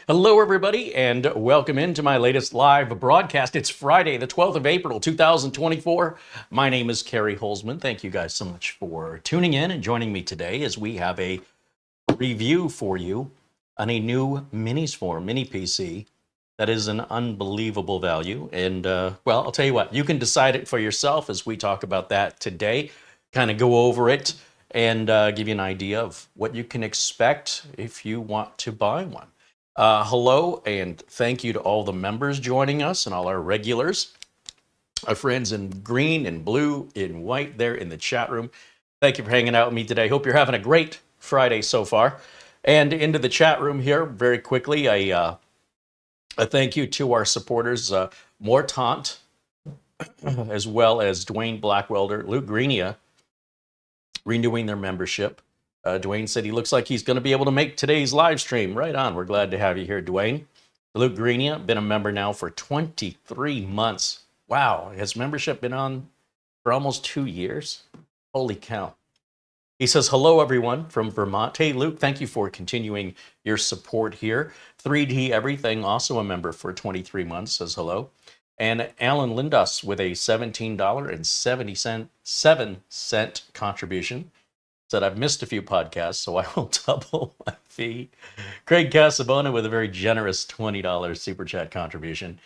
Hello, everybody, and welcome into my latest live broadcast. It's Friday, the 12th of April, 2024. My name is Carey Holzman. Thank you guys so much for tuning in and joining me today as we have a review for you on a new Minisforum mini PC that is an unbelievable value. And, well, I'll tell you what, you can decide it for yourself as we talk about that today, kind of go over it and give you an idea of what you can expect if you want to buy one. Hello and thank you to all the members joining us and all our regulars, our friends in green and blue and white there in the chat room. Thank you for hanging out with me today. Hope you're having a great Friday so far. And into the chat room here very quickly, a thank you to our supporters, Mortant, as well as Dwayne Blackwelder, Luke Greenia, renewing their membership. Dwayne said he looks like he's going to be able to make today's live stream. Right on. We're glad to have you here, Dwayne. Luke Greenia, been a member now for 23 months. Wow. Has membership been on for almost 2 years? Holy cow. He says, hello, everyone from Vermont. Hey, Luke, thank you for continuing your support here. 3D Everything, also a member for 23 months, says hello. And Alan Lindas with a $17.77 contribution. Said, I've missed a few podcasts, so I will double my fee. Craig Casabona with a very generous $20 super chat contribution.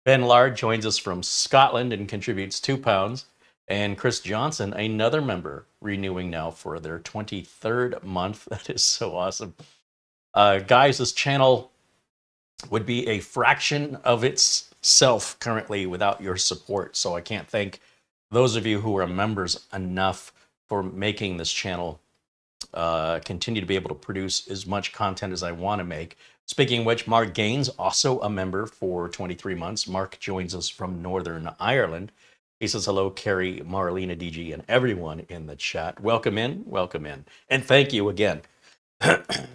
Ben Lard joins us from Scotland and contributes £2. And Chris Johnson, another member, renewing now for their 23rd month. That is so awesome. Guys, this channel would be a fraction of itself currently without your support. So I can't thank those of you who are members enough for making this channel continue to be able to produce as much content as I want to make. Speaking of which, Mark Gaines, also a member for 23 months. Mark joins us from Northern Ireland. He says, hello, Carey, Marlena, DG, and everyone in the chat. Welcome in, and thank you again.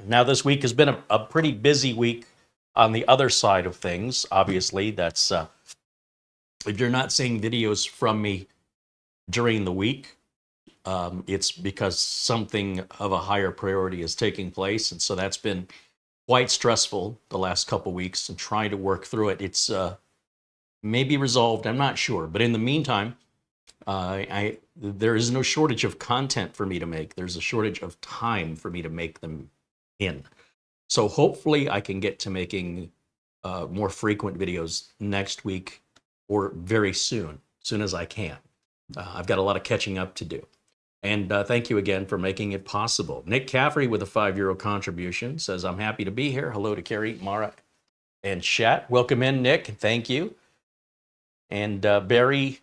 Now, this week has been a pretty busy week on the other side of things. Obviously, that's if you're not seeing videos from me during the week, it's because something of a higher priority is taking place. And so that's been quite stressful the last couple weeks and trying to work through it. It's maybe resolved, I'm not sure. But in the meantime, there is no shortage of content for me to make. There's a shortage of time for me to make them in. So hopefully I can get to making more frequent videos next week or very soon as I can. I've got a lot of catching up to do. And thank you again for making it possible. Nick Caffrey with a €5 contribution says, I'm happy to be here. Hello to Carey, Mara, and chat. Welcome in, Nick. Thank you. And Barry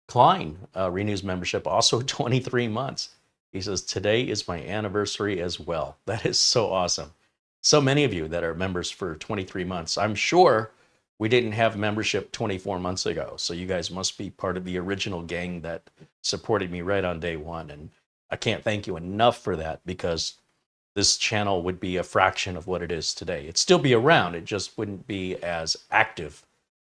Klein renews membership, also 23 months. He says, today is my anniversary as well. That is so awesome. So many of you that are members for 23 months. I'm sure we didn't have membership 24 months ago. So you guys must be part of the original gang that supported me right on day one. And I can't thank you enough for that, because this channel would be a fraction of what it is today. It'd still be around. It just wouldn't be as active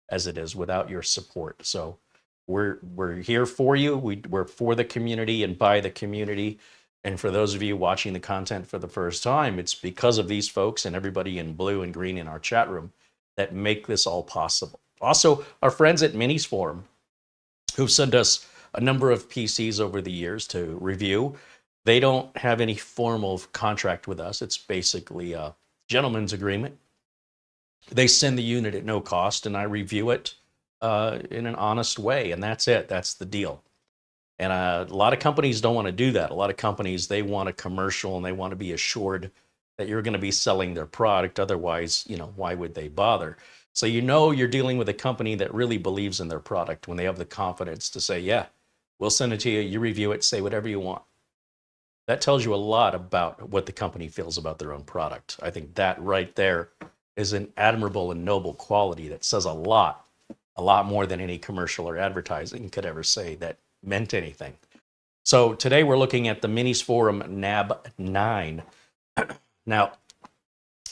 as it is without your support. So we're here for you. We're for the community and by the community. And for those of you watching the content for the first time, it's because of these folks and everybody in blue and green in our chat room that make this all possible. Also, our friends at Minisforum, who've sent us a number of PCs over the years to review. They don't have any formal contract with us. It's basically a gentleman's agreement. They send the unit at no cost, and I review it in an honest way, and that's it. That's the deal. And a lot of companies don't want to do that. A lot of companies, they want a commercial, and they want to be assured that you're going to be selling their product. Otherwise, why would they bother? So you're dealing with a company that really believes in their product when they have the confidence to say, yeah, we'll send it to you, you review it, say whatever you want. That tells you a lot about what the company feels about their own product. I think that right there is an admirable and noble quality that says a lot more than any commercial or advertising could ever say that meant anything. So today we're looking at the Minisforum NAB9. Now,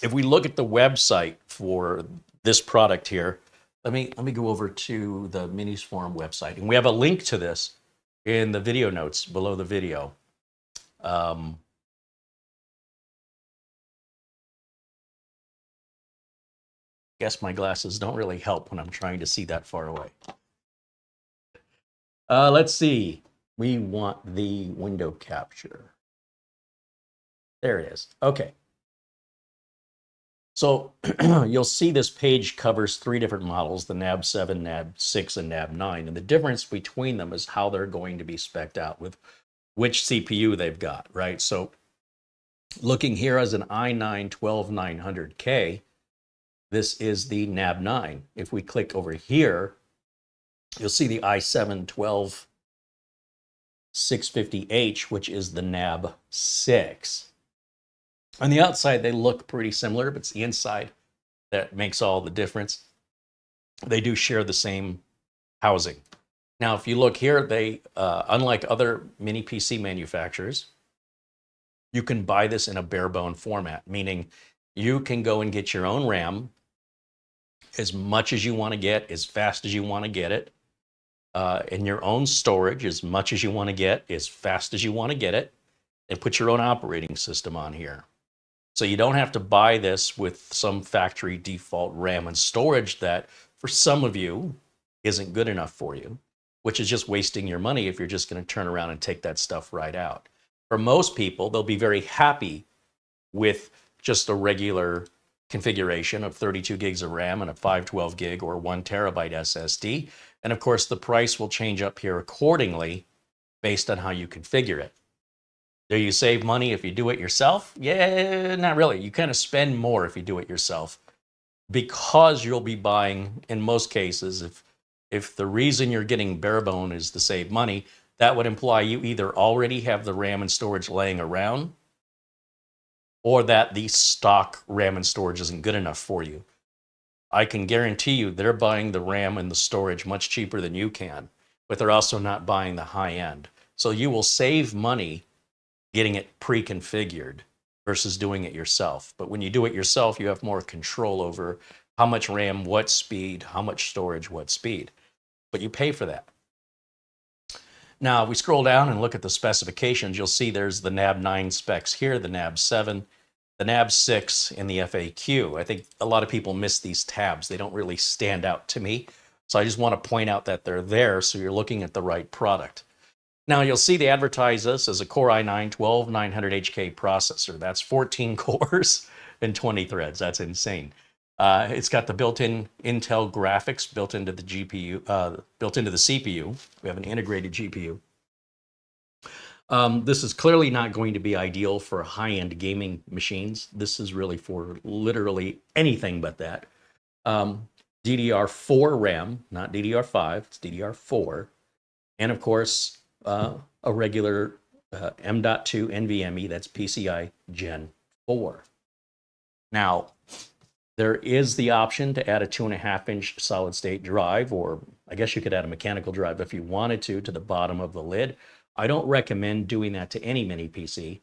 if we look at the website for this product here, let me go over to the Minisforum website, and we have a link to this in the video notes below the video. Guess my glasses don't really help when I'm trying to see that far away. Let's see. We want the window capture. There it is. Okay. So you'll see this page covers 3 different models, the NAB7, NAB6, and NAB9. And the difference between them is how they're going to be spec'd out with which CPU they've got, right? So looking here as an i9-12900K, this is the NAB9. If we click over here, you'll see the i7-12650H, which is the NAB6. On the outside, they look pretty similar, but it's the inside that makes all the difference. They do share the same housing. Now, if you look here, they, unlike other mini PC manufacturers, you can buy this in a bare bone format, meaning you can go and get your own RAM as much as you want to get, as fast as you want to get it, and your own storage as much as you want to get, as fast as you want to get it, and put your own operating system on here. So you don't have to buy this with some factory default RAM and storage that, for some of you, isn't good enough for you, which is just wasting your money if you're just going to turn around and take that stuff right out. For most people, they'll be very happy with just a regular configuration of 32 gigs of RAM and a 512 gig or 1 terabyte SSD. And of course, the price will change up here accordingly based on how you configure it. Do you save money if you do it yourself? Yeah, not really. You kind of spend more if you do it yourself because you'll be buying, in most cases, if the reason you're getting bare bone is to save money, that would imply you either already have the RAM and storage laying around or that the stock RAM and storage isn't good enough for you. I can guarantee you they're buying the RAM and the storage much cheaper than you can, but they're also not buying the high end. So you will save money getting it pre-configured versus doing it yourself. But when you do it yourself, you have more control over how much RAM, what speed, how much storage, what speed. But you pay for that. Now, if we scroll down and look at the specifications, you'll see there's the NAB9 specs here, the NAB7, the NAB6, and the FAQ. I think a lot of people miss these tabs. They don't really stand out to me. So I just want to point out that they're there so you're looking at the right product. Now, you'll see they advertise this as a Core i9-12900HK processor. That's 14 cores and 20 threads. That's insane. It's got the built-in Intel graphics built into the GPU, built into the CPU. We have an integrated GPU. This is clearly not going to be ideal for high-end gaming machines. This is really for literally anything but that. DDR4 RAM, not DDR5, it's DDR4. And of course, a regular M.2 NVMe, that's PCI Gen 4. Now, there is the option to add a 2.5-inch solid-state drive, or I guess you could add a mechanical drive if you wanted to the bottom of the lid. I don't recommend doing that to any mini PC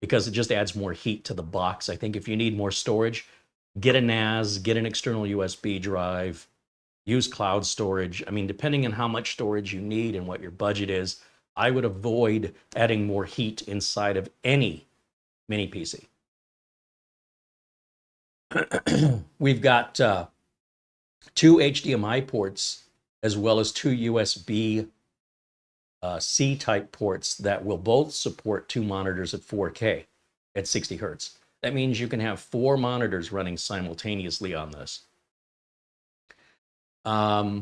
because it just adds more heat to the box. I think if you need more storage, get a NAS, get an external USB drive, use cloud storage. I mean, depending on how much storage you need and what your budget is, I would avoid adding more heat inside of any mini PC. We've got 2 HDMI ports as well as 2 USB C type ports that will both support 2 monitors at 4K at 60 hertz. That means you can have 4 monitors running simultaneously on this. Our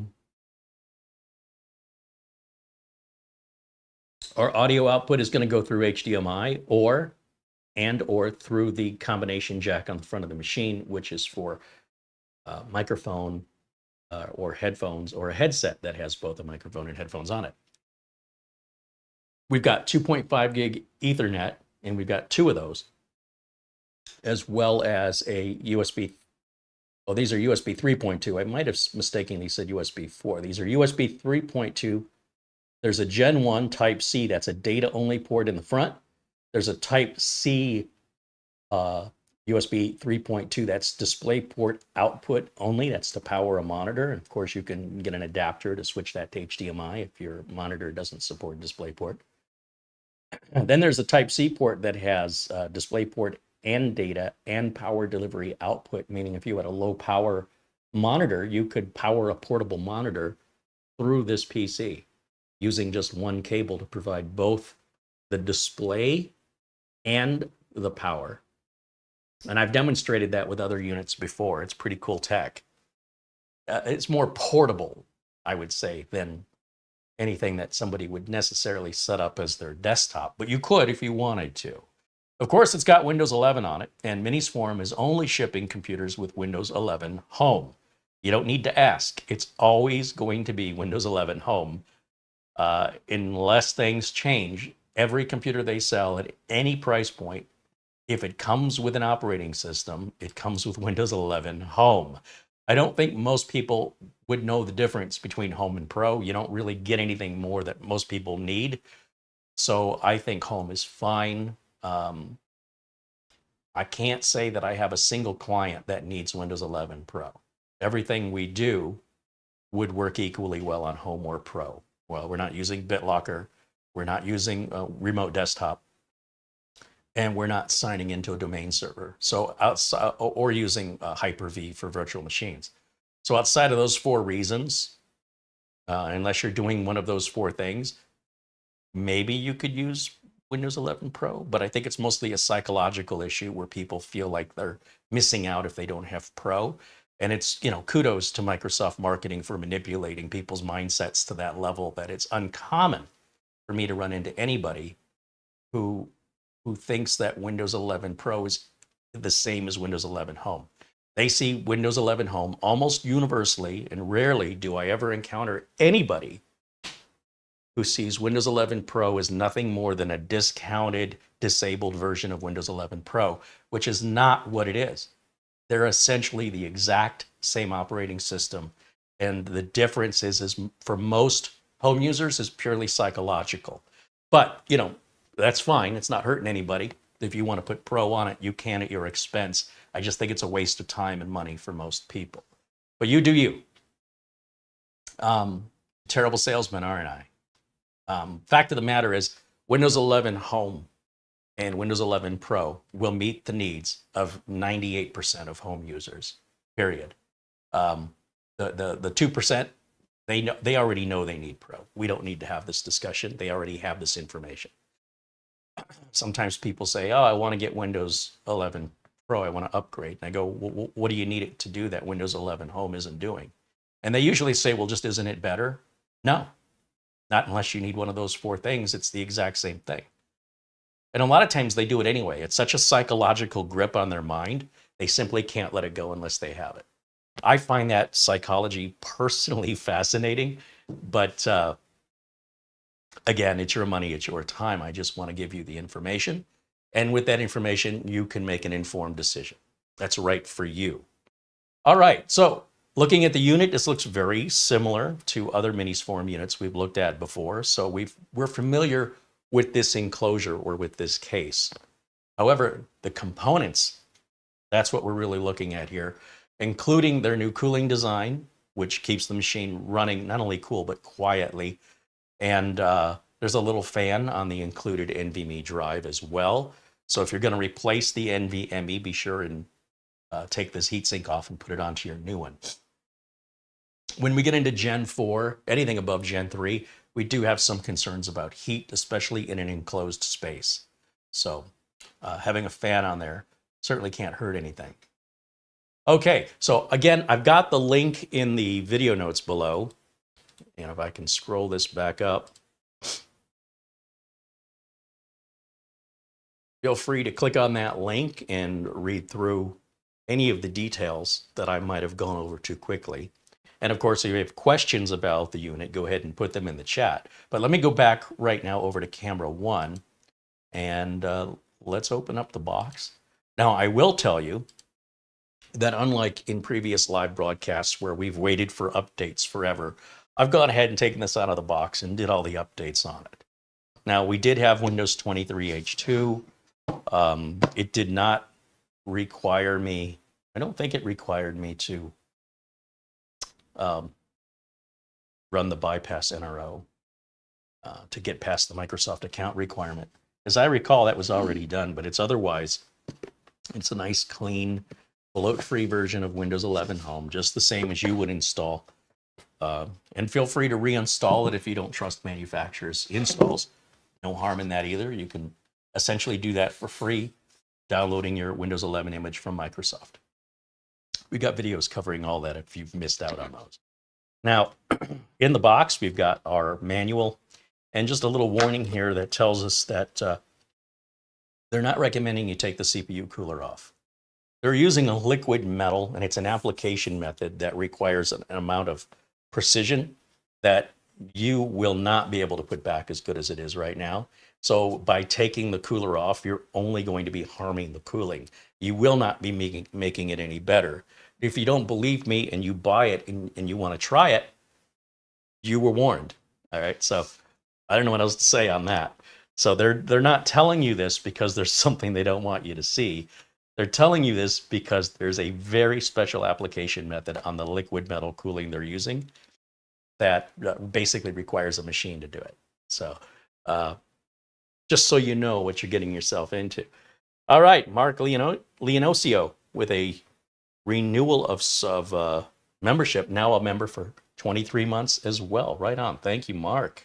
audio output is going to go through HDMI or through the combination jack on the front of the machine, which is for microphone or headphones, or a headset that has both a microphone and headphones on it. We've got 2.5 gig Ethernet, and we've got 2 of those, as well as a USB. Oh, these are USB 3.2. I might have mistakenly said USB 4. These are USB 3.2. There's a Gen 1 Type C, that's a data-only port in the front. There's a Type C USB 3.2, that's DisplayPort output only. That's to power a monitor. And of course, you can get an adapter to switch that to HDMI if your monitor doesn't support DisplayPort. And then there's a Type C port that has DisplayPort and data and power delivery output, meaning if you had a low power monitor, you could power a portable monitor through this PC using just one cable to provide both the display and the power. And I've demonstrated that with other units before. It's pretty cool tech. It's more portable, I would say, than anything that somebody would necessarily set up as their desktop. But you could if you wanted to. Of course, it's got Windows 11 on it, and Minisforum is only shipping computers with Windows 11 Home. You don't need to ask. It's always going to be Windows 11 Home. Unless things change, every computer they sell at any price point, if it comes with an operating system, it comes with Windows 11 Home. I don't think most people would know the difference between Home and Pro. You don't really get anything more that most people need. So I think Home is fine. I can't say that I have a single client that needs Windows 11 Pro. Everything we do would work equally well on Home or Pro. Well, we're not using BitLocker. We're not using remote desktop. And we're not signing into a domain server. So outside, or using Hyper-V for virtual machines. So outside of those 4 reasons, unless you're doing one of those 4 things, maybe you could use Windows 11 Pro, but I think it's mostly a psychological issue where people feel like they're missing out if they don't have Pro. And it's, kudos to Microsoft marketing for manipulating people's mindsets to that level that it's uncommon for me to run into anybody who thinks that Windows 11 Pro is the same as Windows 11 Home. They see Windows 11 Home almost universally, and rarely do I ever encounter anybody who sees Windows 11 Pro as nothing more than a discounted, disabled version of Windows 11 Pro, which is not what it is. They're essentially the exact same operating system. And the difference is for most home users is purely psychological. But, that's fine. It's not hurting anybody. If you want to put Pro on it, you can at your expense. I just think it's a waste of time and money for most people. But you do you. Terrible salesman, aren't I? Fact of the matter is, Windows 11 Home and Windows 11 Pro will meet the needs of 98% of home users, period. The 2%, they already know they need Pro. We don't need to have this discussion. They already have this information. Sometimes people say, I want to get Windows 11 Pro. I want to upgrade. And I go, well, what do you need it to do that Windows 11 Home isn't doing? And they usually say, well, just isn't it better? No, not unless you need one of those 4 things. It's the exact same thing. And a lot of times they do it anyway. It's such a psychological grip on their mind. They simply can't let it go unless they have it. I find that psychology personally fascinating, but again, it's your money, it's your time. I just want to give you the information. And with that information, you can make an informed decision. That's right for you. All right, so looking at the unit, this looks very similar to other Minisforum units we've looked at before. So we're familiar with this enclosure or with this case. However, the components, that's what we're really looking at here, including their new cooling design, which keeps the machine running not only cool, but quietly. And there's a little fan on the included NVMe drive as well. So if you're going to replace the NVMe, be sure and take this heatsink off and put it onto your new one. When we get into Gen 4, anything above Gen 3, we do have some concerns about heat, especially in an enclosed space. So having a fan on there certainly can't hurt anything. Okay, so again, I've got the link in the video notes below. And if I can scroll this back up, feel free to click on that link and read through any of the details that I might have gone over too quickly. And of course, if you have questions about the unit, go ahead and put them in the chat. But let me go back right now over to camera 1 and let's open up the box. Now, I will tell you that unlike in previous live broadcasts where we've waited for updates forever, I've gone ahead and taken this out of the box and did all the updates on it. Now, we did have Windows 23 H2. It did not require me, I don't think it required me to run the bypass NRO to get past the Microsoft account requirement. As I recall, that was already done, but it's otherwise, it's a nice, clean, bloat-free version of Windows 11 Home, just the same as you would install. And feel free to reinstall it if you don't trust manufacturers' installs. No harm in that either. You can essentially do that for free, downloading your Windows 11 image from Microsoft. We got videos covering all that if you've missed out on those. Now, in the box, we've got our manual and just a little warning here that tells us that they're not recommending you take the CPU cooler off. They're using a liquid metal, and it's an application method that requires an amount of precision that you will not be able to put back as good as it is right now. So by taking the cooler off, you're only going to be harming the cooling. You will not be making it any better. If you don't believe me and you buy it and you want to try it, you were warned. All right. So I don't know what else to say on that. So they're not telling you this because there's something they don't want you to see. They're telling you this because there's a very special application method on the liquid metal cooling they're using that basically requires a machine to do it. So just so you know what you're getting yourself into. All right, Mark Leonosio with a renewal of membership, now a member for 23 months as well. Right on. Thank you, Mark.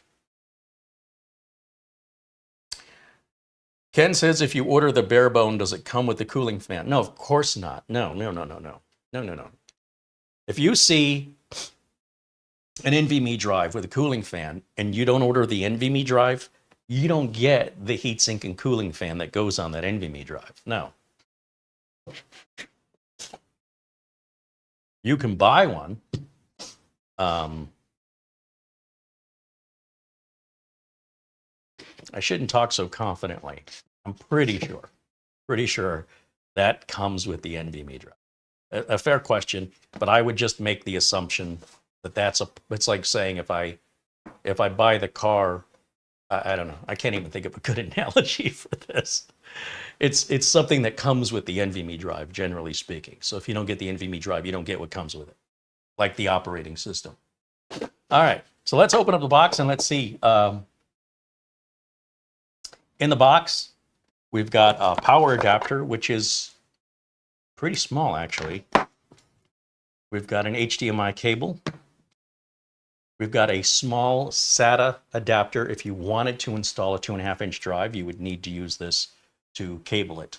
Ken says, if you order the bare bone, does it come with the cooling fan? No, of course not. No. If you see an NVMe drive with a cooling fan and you don't order the NVMe drive, you don't get the heatsink and cooling fan that goes on that NVMe drive. No. You can buy one. I shouldn't talk so confidently. I'm pretty sure that comes with the NVMe drive. A fair question, but I would just make the assumption that it's like saying if I buy the car, I don't know. I can't even think of a good analogy for this. It's something that comes with the NVMe drive, generally speaking. So if you don't get the NVMe drive, you don't get what comes with it, like the operating system. All right, so let's open up the box and let's see. In the box, we've got a power adapter, which is pretty small, actually. We've got an HDMI cable. We've got a small SATA adapter. If you wanted to install a 2.5-inch drive, you would need to use this to cable it.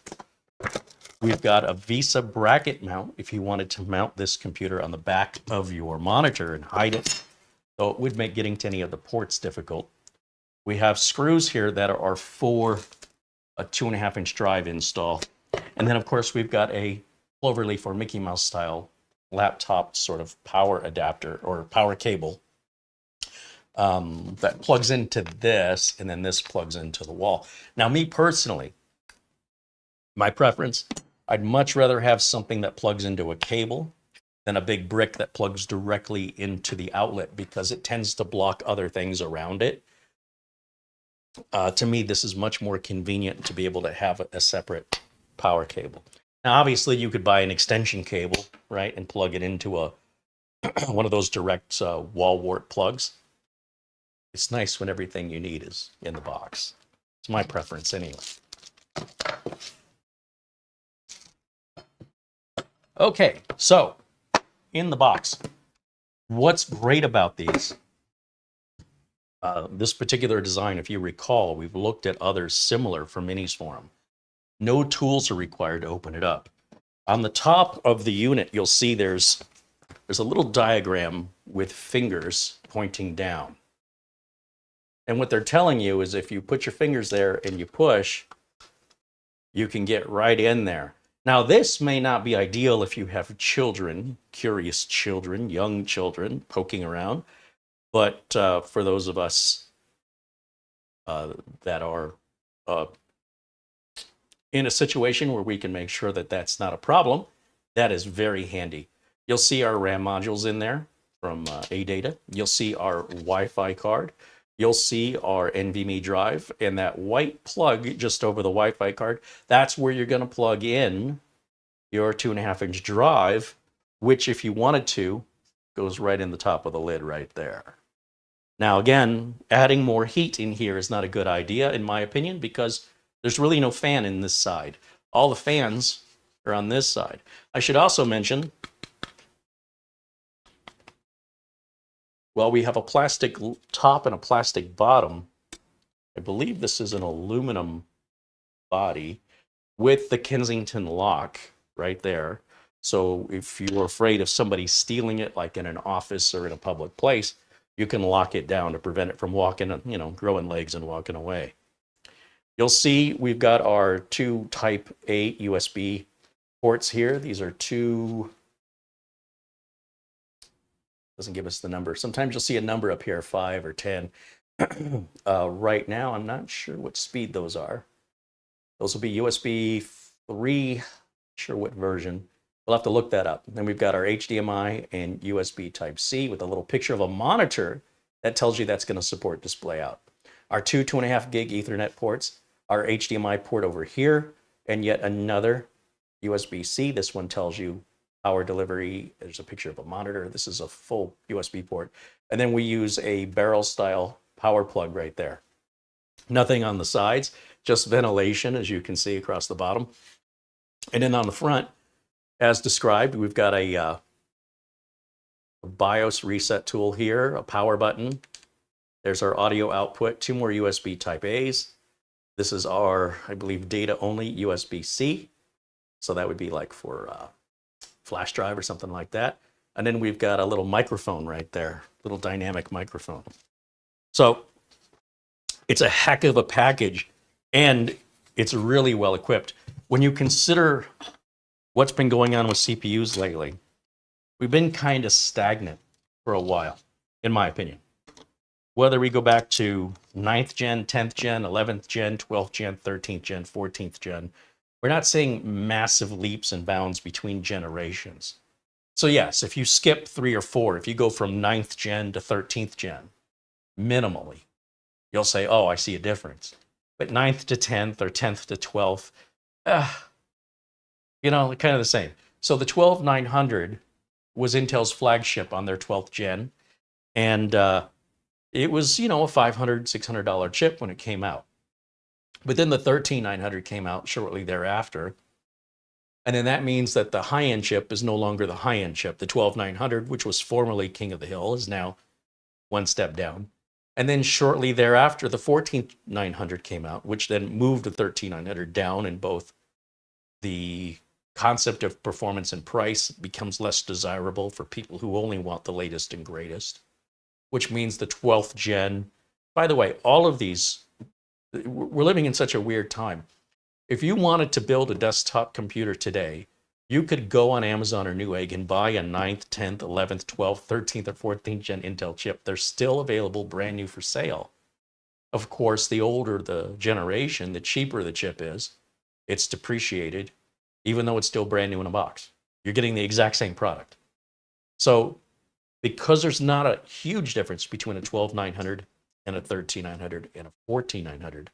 We've got a VESA bracket mount if you wanted to mount this computer on the back of your monitor and hide it. So it would make getting to any of the ports difficult. We have screws here that are for a 2.5-inch drive install. And then, of course, we've got a cloverleaf or Mickey Mouse style laptop sort of power adapter or power cable that plugs into this, and then this plugs into the wall. Now, me personally, my preference, I'd much rather have something that plugs into a cable than a big brick that plugs directly into the outlet because it tends to block other things around it. To me, this is much more convenient to be able to have a separate power cable. Now, obviously, you could buy an extension cable, right, and plug it into a one of those direct wall wart plugs. It's nice when everything you need is in the box. It's my preference anyway. Okay, so in the box, what's great about these? This particular design, if you recall, we've looked at others similar from Minisforum. No tools are required to open it up. On the top of the unit, you'll see there's a little diagram with fingers pointing down. And what they're telling you is if you put your fingers there and you push, you can get right in there. Now, this may not be ideal if you have children, curious children, young children poking around. But for those of us that are in a situation where we can make sure that that's not a problem, that is very handy. You'll see our RAM modules in there from ADATA. You'll see our Wi-Fi card. You'll see our NVMe drive, and that white plug just over the Wi-Fi card, that's where you're going to plug in your 2.5-inch drive, which, if you wanted to, goes right in the top of the lid right there. Now, again, adding more heat in here is not a good idea, in my opinion, because there's really no fan in this side. All the fans are on this side. I should also mention, well, we have a plastic top and a plastic bottom. I believe this is an aluminum body with the Kensington lock right there. So if you're afraid of somebody stealing it, like in an office or in a public place, you can lock it down to prevent it from walking, you know, growing legs and walking away. You'll see we've got our two Type A USB ports here. These are two, doesn't give us the number. Sometimes you'll see a number up here, 5 or 10. Right now, I'm not sure what speed those are. Those will be USB 3, not sure what version. We'll have to look that up. Then we've got our HDMI and USB Type-C with a little picture of a monitor that tells you that's going to support display out. Our two 2.5 gig Ethernet ports, our HDMI port over here, and yet another USB-C. This one tells you power delivery. There's a picture of a monitor. This is a full USB port. And then we use a barrel style power plug right there. Nothing on the sides, just ventilation, as you can see across the bottom. And then on the front, as described, we've got a BIOS reset tool here, a power button. There's our audio output, two more USB Type A's. This is our, I believe, data only USB-C. So that would be like for flash drive or something like that. And then we've got a little microphone right there, little dynamic microphone. So it's a heck of a package, and it's really well equipped. When you consider what's been going on with CPUs lately, we've been kind of stagnant for a while, in my opinion. Whether we go back to 9th gen, 10th gen, 11th gen, 12th gen, 13th gen, 14th gen, we're not seeing massive leaps and bounds between generations. So yes, if you skip 3 or 4, if you go from 9th gen to 13th gen, minimally, you'll say, oh, I see a difference. But 9th to 10th or 10th to 12th, you know, kind of the same. So the 12900 was Intel's flagship on their 12th gen. And it was, you know, a $500, $600 chip when it came out. But then the 13900 came out shortly thereafter. And then that means that the high-end chip is no longer the high-end chip. The 12900, which was formerly King of the Hill, is now one step down. And then shortly thereafter, the 14900 came out, which then moved the 13900 down, and both the concept of performance and price becomes less desirable for people who only want the latest and greatest, which means the 12th gen. By the way, all of these, we're living in such a weird time. If you wanted to build a desktop computer today, you could go on Amazon or Newegg and buy a 9th, 10th, 11th, 12th, 13th, or 14th gen Intel chip. They're still available brand new for sale. Of course, the older the generation, the cheaper the chip is. It's depreciated, even though it's still brand new in a box. You're getting the exact same product. So because there's not a huge difference between a 12900 and a 13900 and a 14900,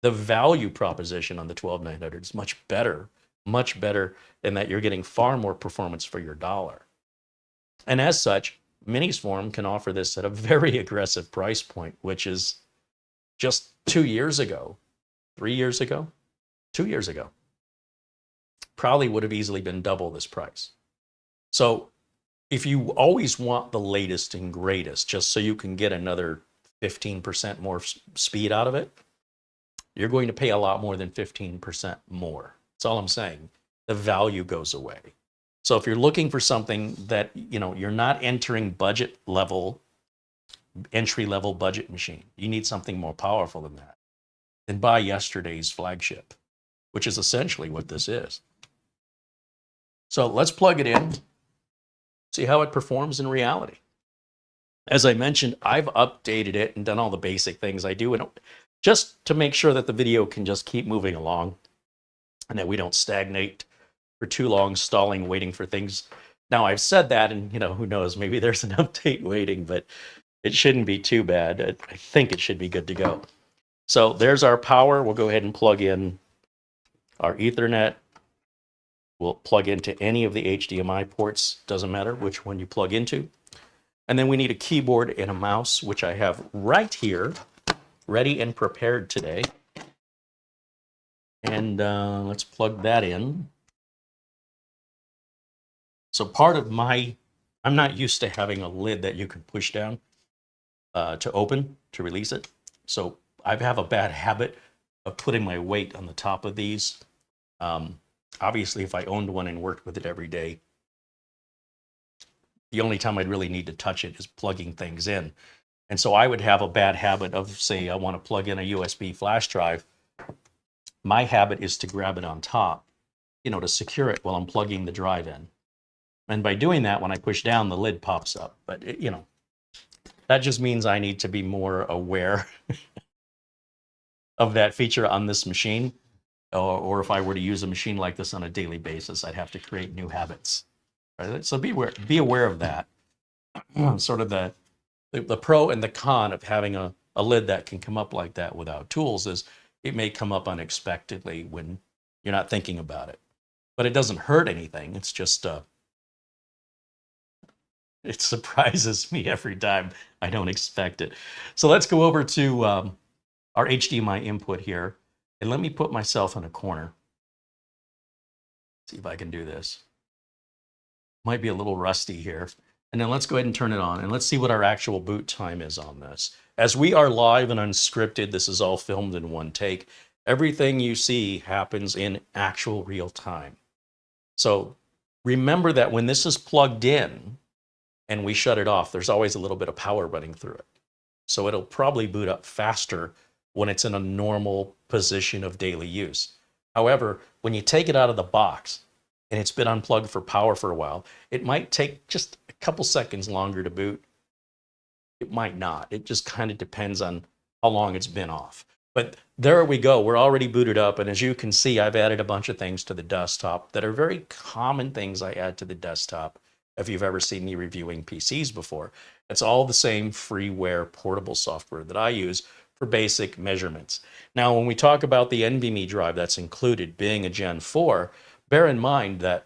the value proposition on the 12900 is much better in that you're getting far more performance for your dollar. And as such, Minisforum can offer this at a very aggressive price point, which is just 2 years ago, 3 years ago, 2 years ago, probably would have easily been double this price. So if you always want the latest and greatest, just so you can get another 15% more speed out of it, you're going to pay a lot more than 15% more. That's all I'm saying. The value goes away. So if you're looking for something that, you know, you're not entering budget level, entry level budget machine, you need something more powerful than that, then buy yesterday's flagship, which is essentially what this is. So let's plug it in, see how it performs in reality. As I mentioned, I've updated it and done all the basic things I do, and just to make sure that the video can just keep moving along and that we don't stagnate for too long, stalling, waiting for things. Now, I've said that, and you know, who knows, maybe there's an update waiting, but it shouldn't be too bad. I think it should be good to go. So there's our power. We'll go ahead and plug in our Ethernet. We'll plug into any of the HDMI ports, doesn't matter which one you plug into. And then we need a keyboard and a mouse, which I have right here, ready and prepared today. And let's plug that in. So I'm not used to having a lid that you can push down to open, to release it. So I have a bad habit of putting my weight on the top of these. Obviously, if I owned one and worked with it every day, the only time I'd really need to touch it is plugging things in. And so I would have a bad habit of, say, I want to plug in a USB flash drive. My habit is to grab it on top, to secure it while I'm plugging the drive in. And by doing that, when I push down, the lid pops up. But, that just means I need to be more aware of that feature on this machine. Or if I were to use a machine like this on a daily basis, I'd have to create new habits. Right? So be aware of that. Sort of the pro and the con of having a lid that can come up like that without tools is it may come up unexpectedly when you're not thinking about it. But it doesn't hurt anything. It's just, it surprises me every time. I don't expect it. So let's go over to our HDMI input here. And let me put myself in a corner. See if I can do this. Might be a little rusty here. And then let's go ahead and turn it on. And let's see what our actual boot time is on this. As we are live and unscripted, this is all filmed in one take. Everything you see happens in actual real time. So remember that when this is plugged in and we shut it off, there's always a little bit of power running through it. So it'll probably boot up faster when it's in a normal position of daily use. However, when you take it out of the box and it's been unplugged for power for a while, it might take just a couple seconds longer to boot. It might not. It just kind of depends on how long it's been off. But there we go. We're already booted up. And as you can see, I've added a bunch of things to the desktop that are very common things I add to the desktop. If you've ever seen me reviewing PCs before, it's all the same freeware portable software that I use for basic measurements. Now, when we talk about the NVMe drive that's included being a Gen 4, bear in mind that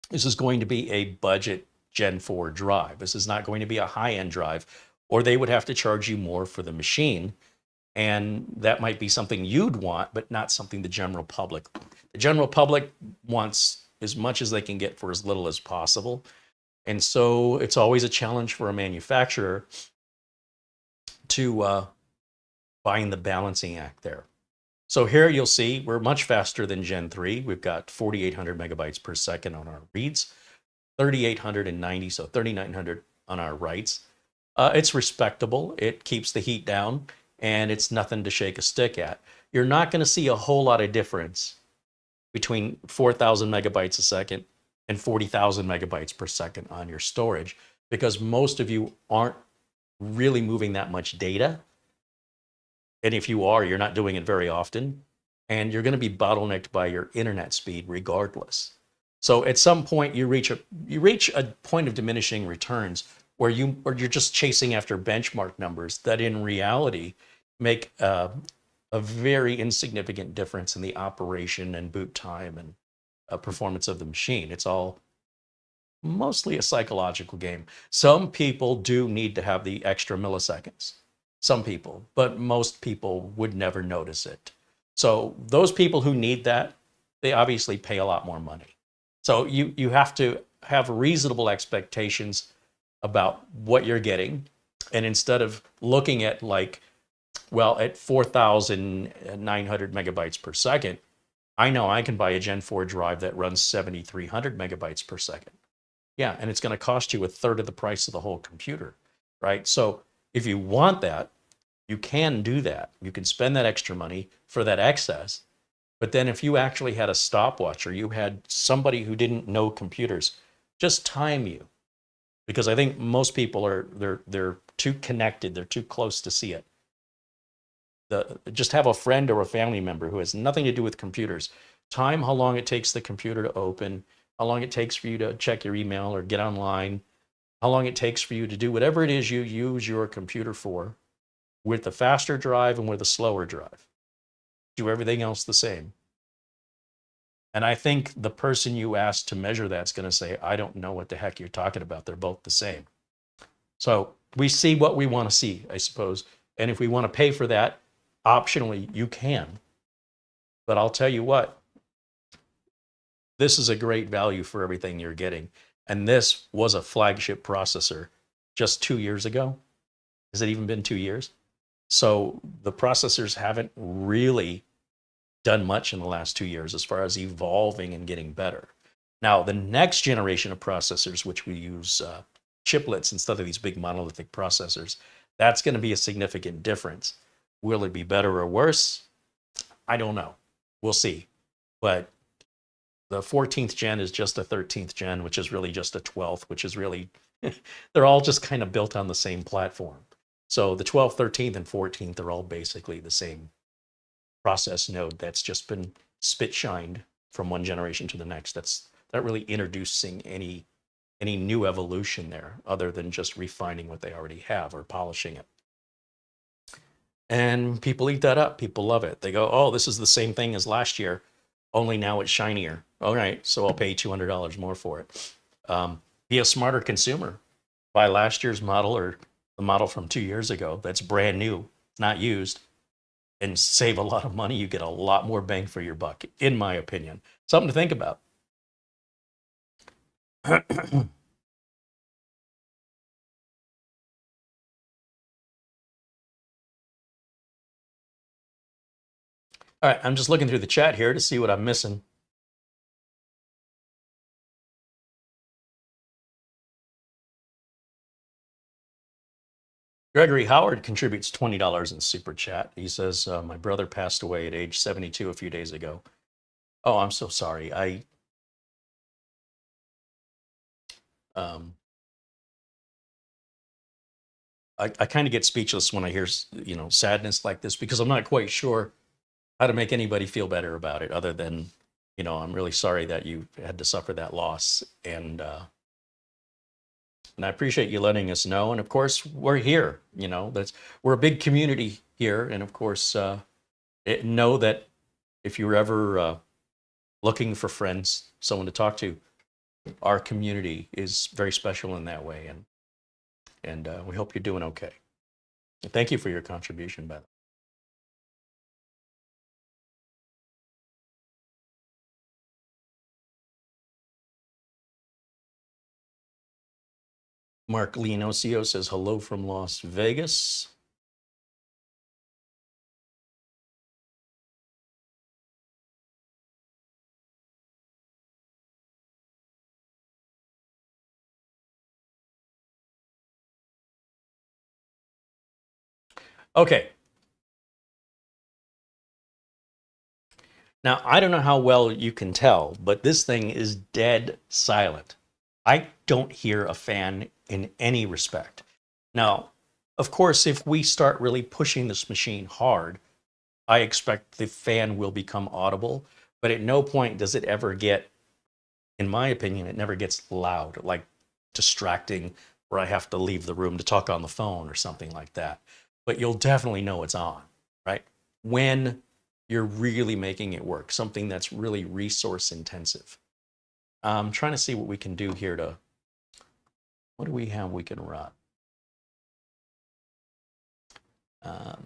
this is going to be a budget Gen 4 drive. This is not going to be a high-end drive, or they would have to charge you more for the machine. And that might be something you'd want, but not something the general public. The general public wants as much as they can get for as little as possible. And so it's always a challenge for a manufacturer to find the balancing act there. So here you'll see we're much faster than Gen 3. We've got 4,800 megabytes per second on our reads, 3,890, so 3,900 on our writes. It's respectable. It keeps the heat down, and it's nothing to shake a stick at. You're not going to see a whole lot of difference between 4,000 megabytes a second and 40,000 megabytes per second on your storage, because most of you aren't really moving that much data. And if you are, you're not doing it very often, and you're going to be bottlenecked by your internet speed regardless. So at some point you reach a point of diminishing returns where you're just chasing after benchmark numbers that in reality make a very insignificant difference in the operation and boot time and performance of the machine. It's all mostly a psychological game. Some people do need to have the extra milliseconds. Some people, but most people would never notice it. So those people who need that, they obviously pay a lot more money. So you have to have reasonable expectations about what you're getting. And instead of looking at at 4,900 megabytes per second, I know I can buy a Gen 4 drive that runs 7,300 megabytes per second. Yeah, and it's going to cost you a third of the price of the whole computer, right? So if you want that, you can do that. You can spend that extra money for that excess. But then if you actually had a stopwatch or you had somebody who didn't know computers just time you, because I think most people they're too connected, they're too close to see it. Just have a friend or a family member who has nothing to do with computers. Time how long it takes the computer to open, how long it takes for you to check your email or get online, how long it takes for you to do whatever it is you use your computer for, with the faster drive and with a slower drive. Do everything else the same. And I think the person you ask to measure that's going to say, I don't know what the heck you're talking about. They're both the same. So we see what we want to see, I suppose. And if we want to pay for that, optionally, you can. But I'll tell you what, this is a great value for everything you're getting. And this was a flagship processor just 2 years ago. Has it even been 2 years? So the processors haven't really done much in the last 2 years as far as evolving and getting better. Now, the next generation of processors, which we use chiplets instead of these big monolithic processors, that's going to be a significant difference. Will it be better or worse? I don't know. We'll see. But the 14th gen is just a 13th gen, which is really just a 12th, which is really, they're all just kind of built on the same platform. So the 12th, 13th, and 14th are all basically the same process node that's just been spit shined from one generation to the next. That's not really introducing any new evolution there other than just refining what they already have or polishing it. And people eat that up. People love it. They go, oh, this is the same thing as last year, only now it's shinier. All right, so I'll pay $200 more for it. Be a smarter consumer. Buy last year's model or the model from 2 years ago that's brand new, not used, and save a lot of money. You get a lot more bang for your buck, in my opinion. Something to think about. All right, I'm just looking through the chat here to see what I'm missing. Gregory Howard contributes $20 in Super Chat. He says, my brother passed away at age 72 a few days ago. Oh, I'm so sorry. I kind of get speechless when I hear, sadness like this, because I'm not quite sure how to make anybody feel better about it other than, I'm really sorry that you had to suffer that loss. And I appreciate you letting us know. And of course, we're here, we're a big community here. And of course, know that if you're ever looking for friends, someone to talk to, our community is very special in that way. And we hope you're doing okay. And thank you for your contribution, by the way. Mark Leonosio says hello from Las Vegas. Okay. Now, I don't know how well you can tell, but this thing is dead silent. I don't hear a fan in any respect. Now, of course, if we start really pushing this machine hard, I expect the fan will become audible, but at no point does it ever get, in my opinion, it never gets loud, like distracting where I have to leave the room to talk on the phone or something like that. But you'll definitely know it's on, right? When you're really making it work, something that's really resource intensive. I'm trying to see what we can do here what do we have we can run? But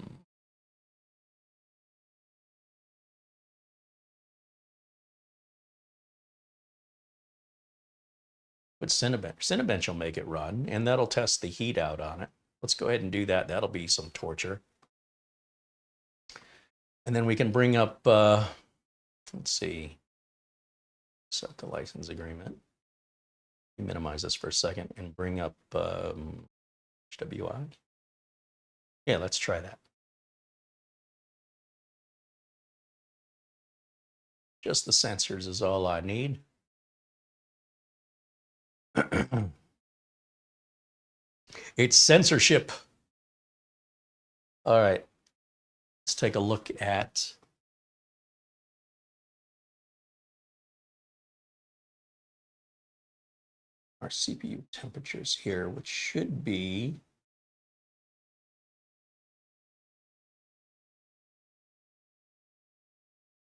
Cinebench will make it run, and that'll test the heat out on it. Let's go ahead and do that. That'll be some torture. And then we can bring up, let's see, set the license agreement. Minimize this for a second and bring up HWI. Yeah, let's try that. Just the sensors is all I need. It's censorship. All right, let's take a look at our CPU temperatures here, which should be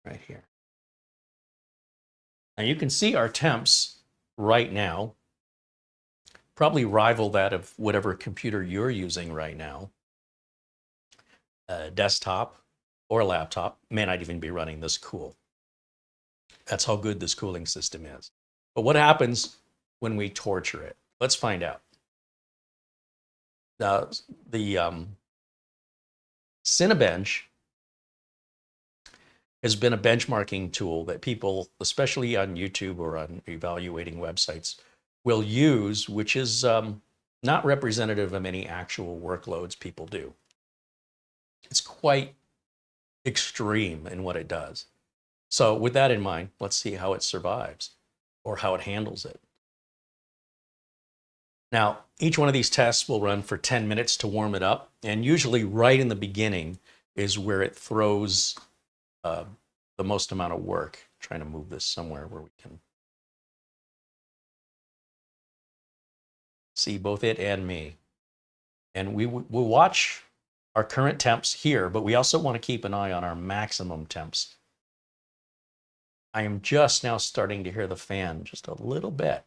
right here. Now you can see our temps right now probably rival that of whatever computer you're using right now. Desktop or laptop may not even be running this cool. That's how good this cooling system is. But what happens when we torture it? Let's find out. The Cinebench has been a benchmarking tool that people, especially on YouTube or on evaluating websites, will use, which is not representative of any actual workloads people do. It's quite extreme in what it does. So with that in mind, let's see how it survives or how it handles it. Now, each one of these tests will run for 10 minutes to warm it up. And usually right in the beginning is where it throws the most amount of work. I'm trying to move this somewhere where we can see both it and me. And we'll watch our current temps here, but we also want to keep an eye on our maximum temps. I am just now starting to hear the fan just a little bit.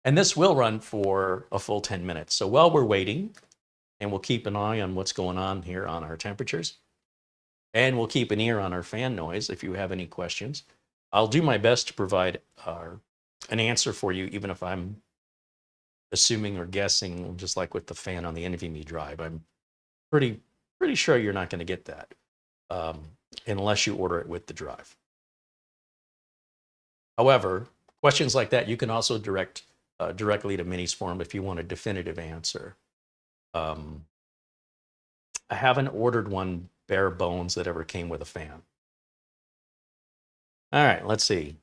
And this will run for a full 10 minutes. So while we're waiting, and we'll keep an eye on what's going on here on our temperatures, and we'll keep an ear on our fan noise if you have any questions. I'll do my best to provide an answer for you, even if I'm assuming or guessing, just like with the fan on the NVMe drive. I'm pretty sure you're not going to get that unless you order it with the drive. However, questions like that you can also direct directly to Minisforum if you want a definitive answer. I haven't ordered one bare bones that ever came with a fan. All right, let's see.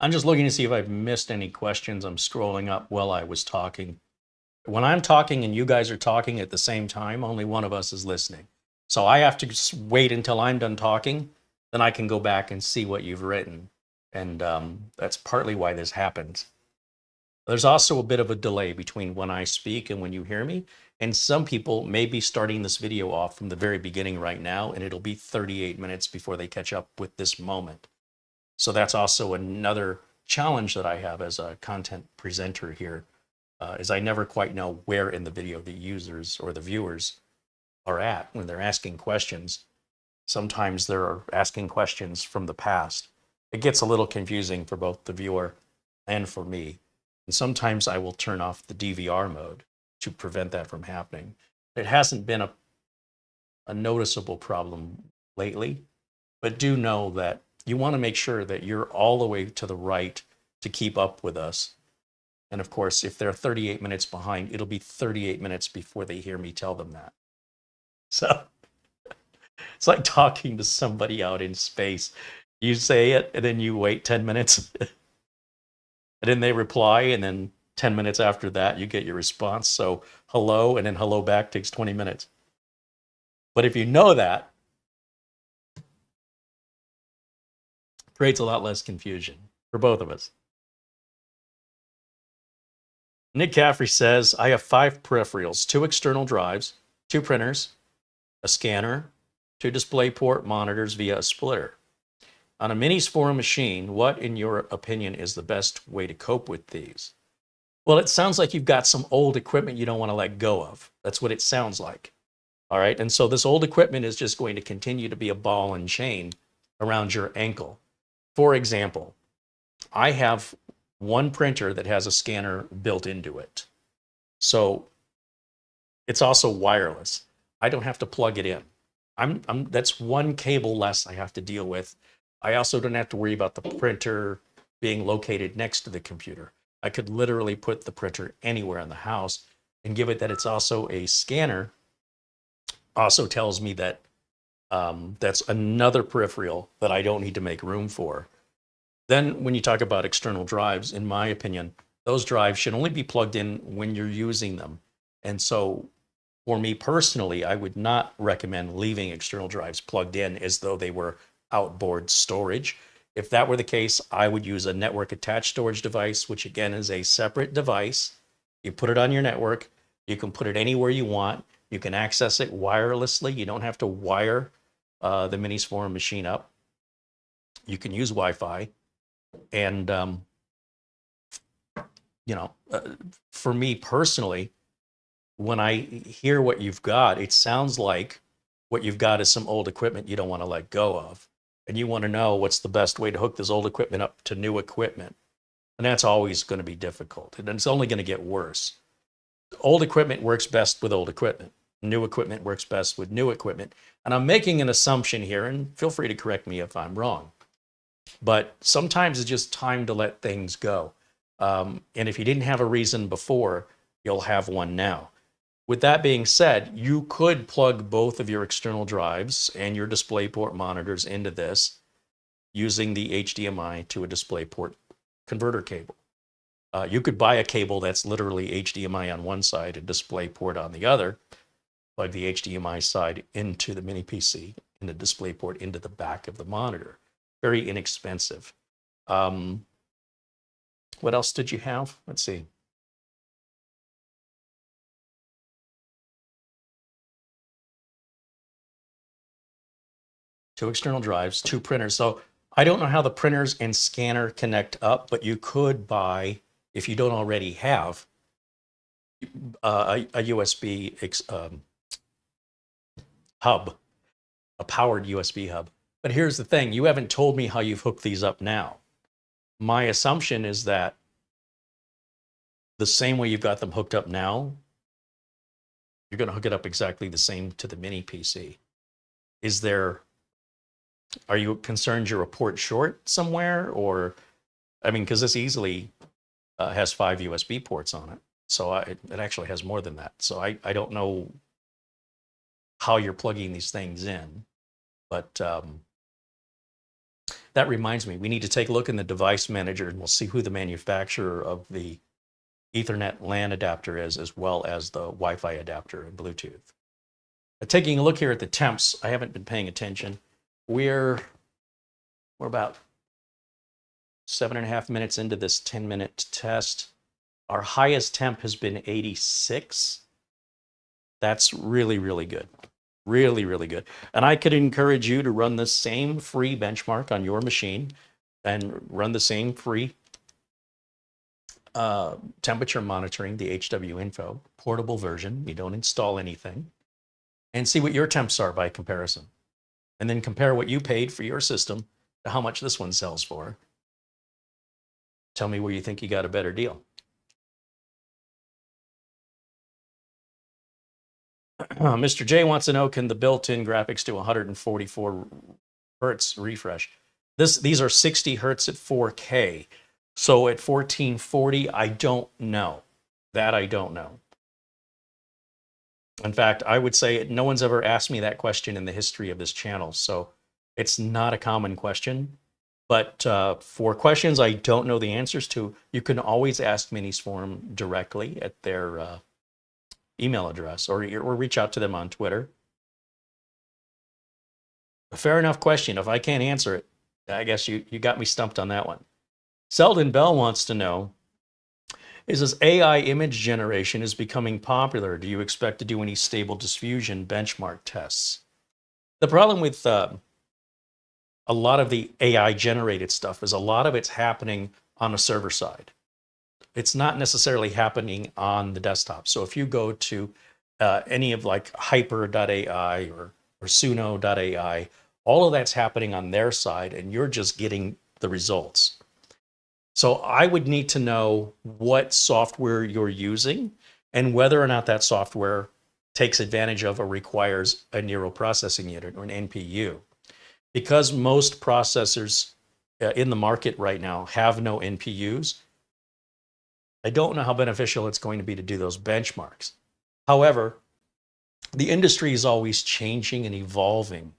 I'm just looking to see if I've missed any questions. I'm scrolling up while I was talking. When I'm talking and you guys are talking at the same time, only one of us is listening. So I have to wait until I'm done talking, then I can go back and see what you've written. And that's partly why this happens. There's also a bit of a delay between when I speak and when you hear me. And some people may be starting this video off from the very beginning right now, and it'll be 38 minutes before they catch up with this moment. So that's also another challenge that I have as a content presenter here, is I never quite know where in the video the users or the viewers are at when they're asking questions. Sometimes they're asking questions from the past. It gets a little confusing for both the viewer and for me. And sometimes I will turn off the DVR mode to prevent that from happening. It hasn't been a noticeable problem lately, but do know that you want to make sure that you're all the way to the right to keep up with us. And of course, if they're 38 minutes behind, it'll be 38 minutes before they hear me tell them that. So it's like talking to somebody out in space. You say it, and then you wait 10 minutes, and then they reply, and then 10 minutes after that, you get your response. So hello, and then hello back takes 20 minutes. But if you know that, creates a lot less confusion for both of us. Nick Caffrey says, I have 5 peripherals, 2 external drives, 2 printers, a scanner, 2 DisplayPort monitors via a splitter. On a Minisforum machine, what, in your opinion, is the best way to cope with these? Well, it sounds like you've got some old equipment you don't want to let go of. That's what it sounds like. All right, and so this old equipment is just going to continue to be a ball and chain around your ankle. For example, I have one printer that has a scanner built into it. So it's also wireless. I don't have to plug it in. That's one cable less I have to deal with. I also don't have to worry about the printer being located next to the computer. I could literally put the printer anywhere in the house, and give it that it's also a scanner also tells me that that's another peripheral that I don't need to make room for. Then when you talk about external drives, in my opinion, those drives should only be plugged in when you're using them. And so for me personally, I would not recommend leaving external drives plugged in as though they were outboard storage. If that were the case, I would use a network attached storage device, which again is a separate device. You put it on your network. You can put it anywhere you want. You can access it wirelessly. You don't have to wire the Minisforum machine up. You can use Wi-Fi. And, for me personally, when I hear what you've got, it sounds like what you've got is some old equipment you don't want to let go of. And you want to know what's the best way to hook this old equipment up to new equipment. And that's always going to be difficult. And it's only going to get worse. Old equipment works best with old equipment. New equipment works best with new equipment. And I'm making an assumption here, and feel free to correct me if I'm wrong. But sometimes it's just time to let things go. And if you didn't have a reason before, you'll have one now. With that being said, you could plug both of your external drives and your DisplayPort monitors into this using the HDMI to a DisplayPort converter cable. You could buy a cable that's literally HDMI on one side and DisplayPort on the other, plug the HDMI side into the mini PC and the DisplayPort into the back of the monitor. Very inexpensive. What else did you have? Let's see. Two external drives, two printers. So I don't know how the printers and scanner connect up, but you could buy, if you don't already have, a USB hub, a powered USB hub. But here's the thing, you haven't told me how you've hooked these up now. My assumption is that the same way you've got them hooked up now, you're going to hook it up exactly the same to the mini PC. Are you concerned you're a port short somewhere? Or, I mean, because this easily has 5 USB ports on it. So it actually has more than that. So I don't know how you're plugging these things in. But that reminds me, we need to take a look in the device manager and we'll see who the manufacturer of the Ethernet LAN adapter is, as well as the Wi-Fi adapter and Bluetooth. Taking a look here at the temps, I haven't been paying attention. We're about 7.5 minutes into this 10-minute test. Our highest temp has been 86. That's really, really good. Really, really good. And I could encourage you to run the same free benchmark on your machine and run the same free temperature monitoring, the HW Info portable version. You don't install anything. And see what your temps are by comparison. And then compare what you paid for your system to how much this one sells for. Tell me where you think you got a better deal. Mr. J wants to know, can the built-in graphics do 144 hertz refresh? These are 60 hertz at 4K. So at 1440, I don't know. That I don't know. In fact, I would say no one's ever asked me that question in the history of this channel. So it's not a common question. But for questions I don't know the answers to, you can always ask Minisforum directly at their email address, or reach out to them on Twitter. A fair enough question. If I can't answer it, I guess you got me stumped on that one. Selden Bell wants to know, as AI image generation is becoming popular, do you expect to do any stable diffusion benchmark tests? The problem with a lot of the AI generated stuff is a lot of it's happening on the server side. It's not necessarily happening on the desktop. So if you go to any of like hyper.ai or suno.ai, all of that's happening on their side and you're just getting the results. So I would need to know what software you're using and whether or not that software takes advantage of or requires a neural processing unit or an NPU. Because most processors in the market right now have no NPUs, I don't know how beneficial it's going to be to do those benchmarks. However, the industry is always changing and evolving,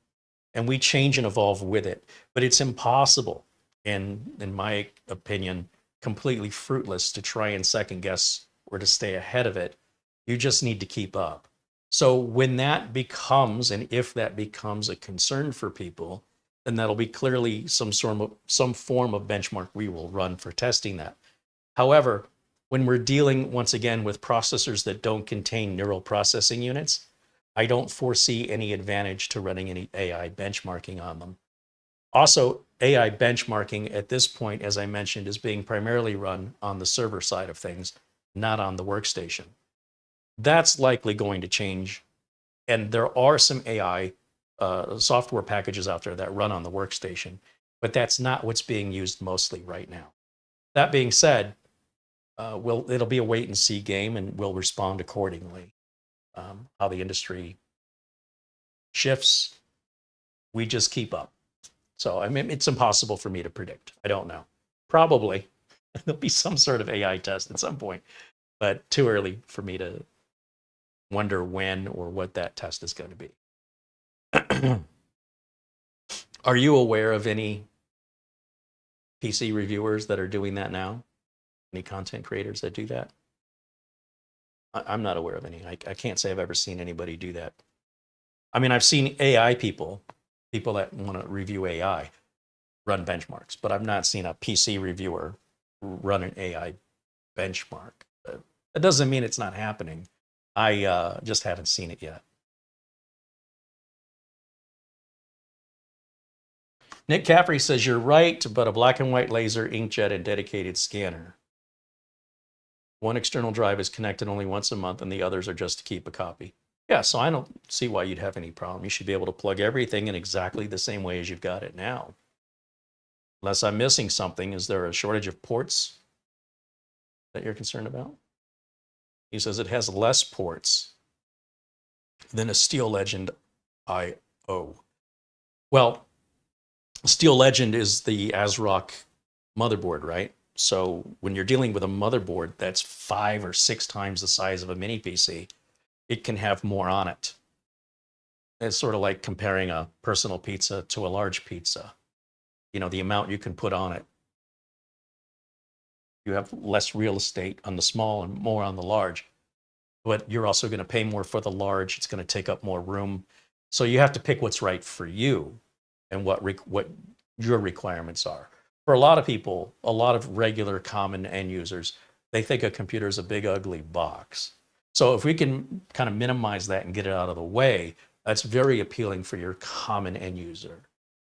and we change and evolve with it. But it's impossible, and in my opinion, completely fruitless to try and second guess or to stay ahead of it. You just need to keep up. So when that becomes, and if that becomes a concern for people, then that'll be clearly some form of benchmark we will run for testing that. However, when we're dealing once again with processors that don't contain neural processing units, I don't foresee any advantage to running any AI benchmarking on them. Also, AI benchmarking at this point, as I mentioned, is being primarily run on the server side of things, not on the workstation. That's likely going to change. And there are some AI software packages out there that run on the workstation, but that's not what's being used mostly right now. That being said, it'll be a wait and see game, and we'll respond accordingly. How the industry shifts, we just keep up. So I mean, it's impossible for me to predict. I don't know. Probably there'll be some sort of AI test at some point, but too early for me to wonder when or what that test is going to be. Are you aware of any PC reviewers that are doing that now? Any content creators that do that? I'm not aware of any. I can't say I've ever seen anybody do that. I mean, I've seen AI people that want to review AI, run benchmarks, but I've not seen a PC reviewer run an AI benchmark. That doesn't mean it's not happening. I just haven't seen it yet. Nick Caffrey says, you're right, but a black and white laser, inkjet, and dedicated scanner. One external drive is connected only once a month, and the others are just to keep a copy. Yeah, so I don't see why you'd have any problem. You should be able to plug everything in exactly the same way as you've got it now. Unless I'm missing something, is there a shortage of ports that you're concerned about? He says it has less ports than a Steel Legend I/O. Well, Steel Legend is the ASRock motherboard, right? So when you're dealing with a motherboard that's 5 or 6 times the size of a mini PC, it can have more on it. It's sort of like comparing a personal pizza to a large pizza. You know, the amount you can put on it. You have less real estate on the small and more on the large, but you're also going to pay more for the large. It's going to take up more room. So you have to pick what's right for you and what your requirements are. For a lot of people, a lot of regular common end users, they think a computer is a big ugly box. So if we can kind of minimize that and get it out of the way, that's very appealing for your common end user,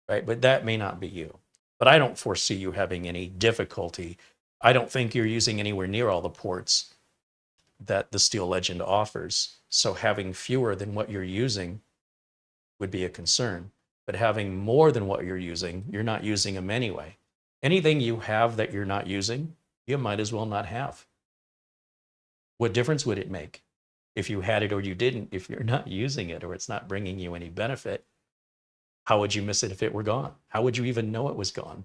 right? But that may not be you. But I don't foresee you having any difficulty. I don't think you're using anywhere near all the ports that the Steel Legend offers. So having fewer than what you're using would be a concern. But having more than what you're using, you're not using them anyway. Anything you have that you're not using, you might as well not have. What difference would it make if you had it or you didn't? If you're not using it or it's not bringing you any benefit, how would you miss it if it were gone? How would you even know it was gone?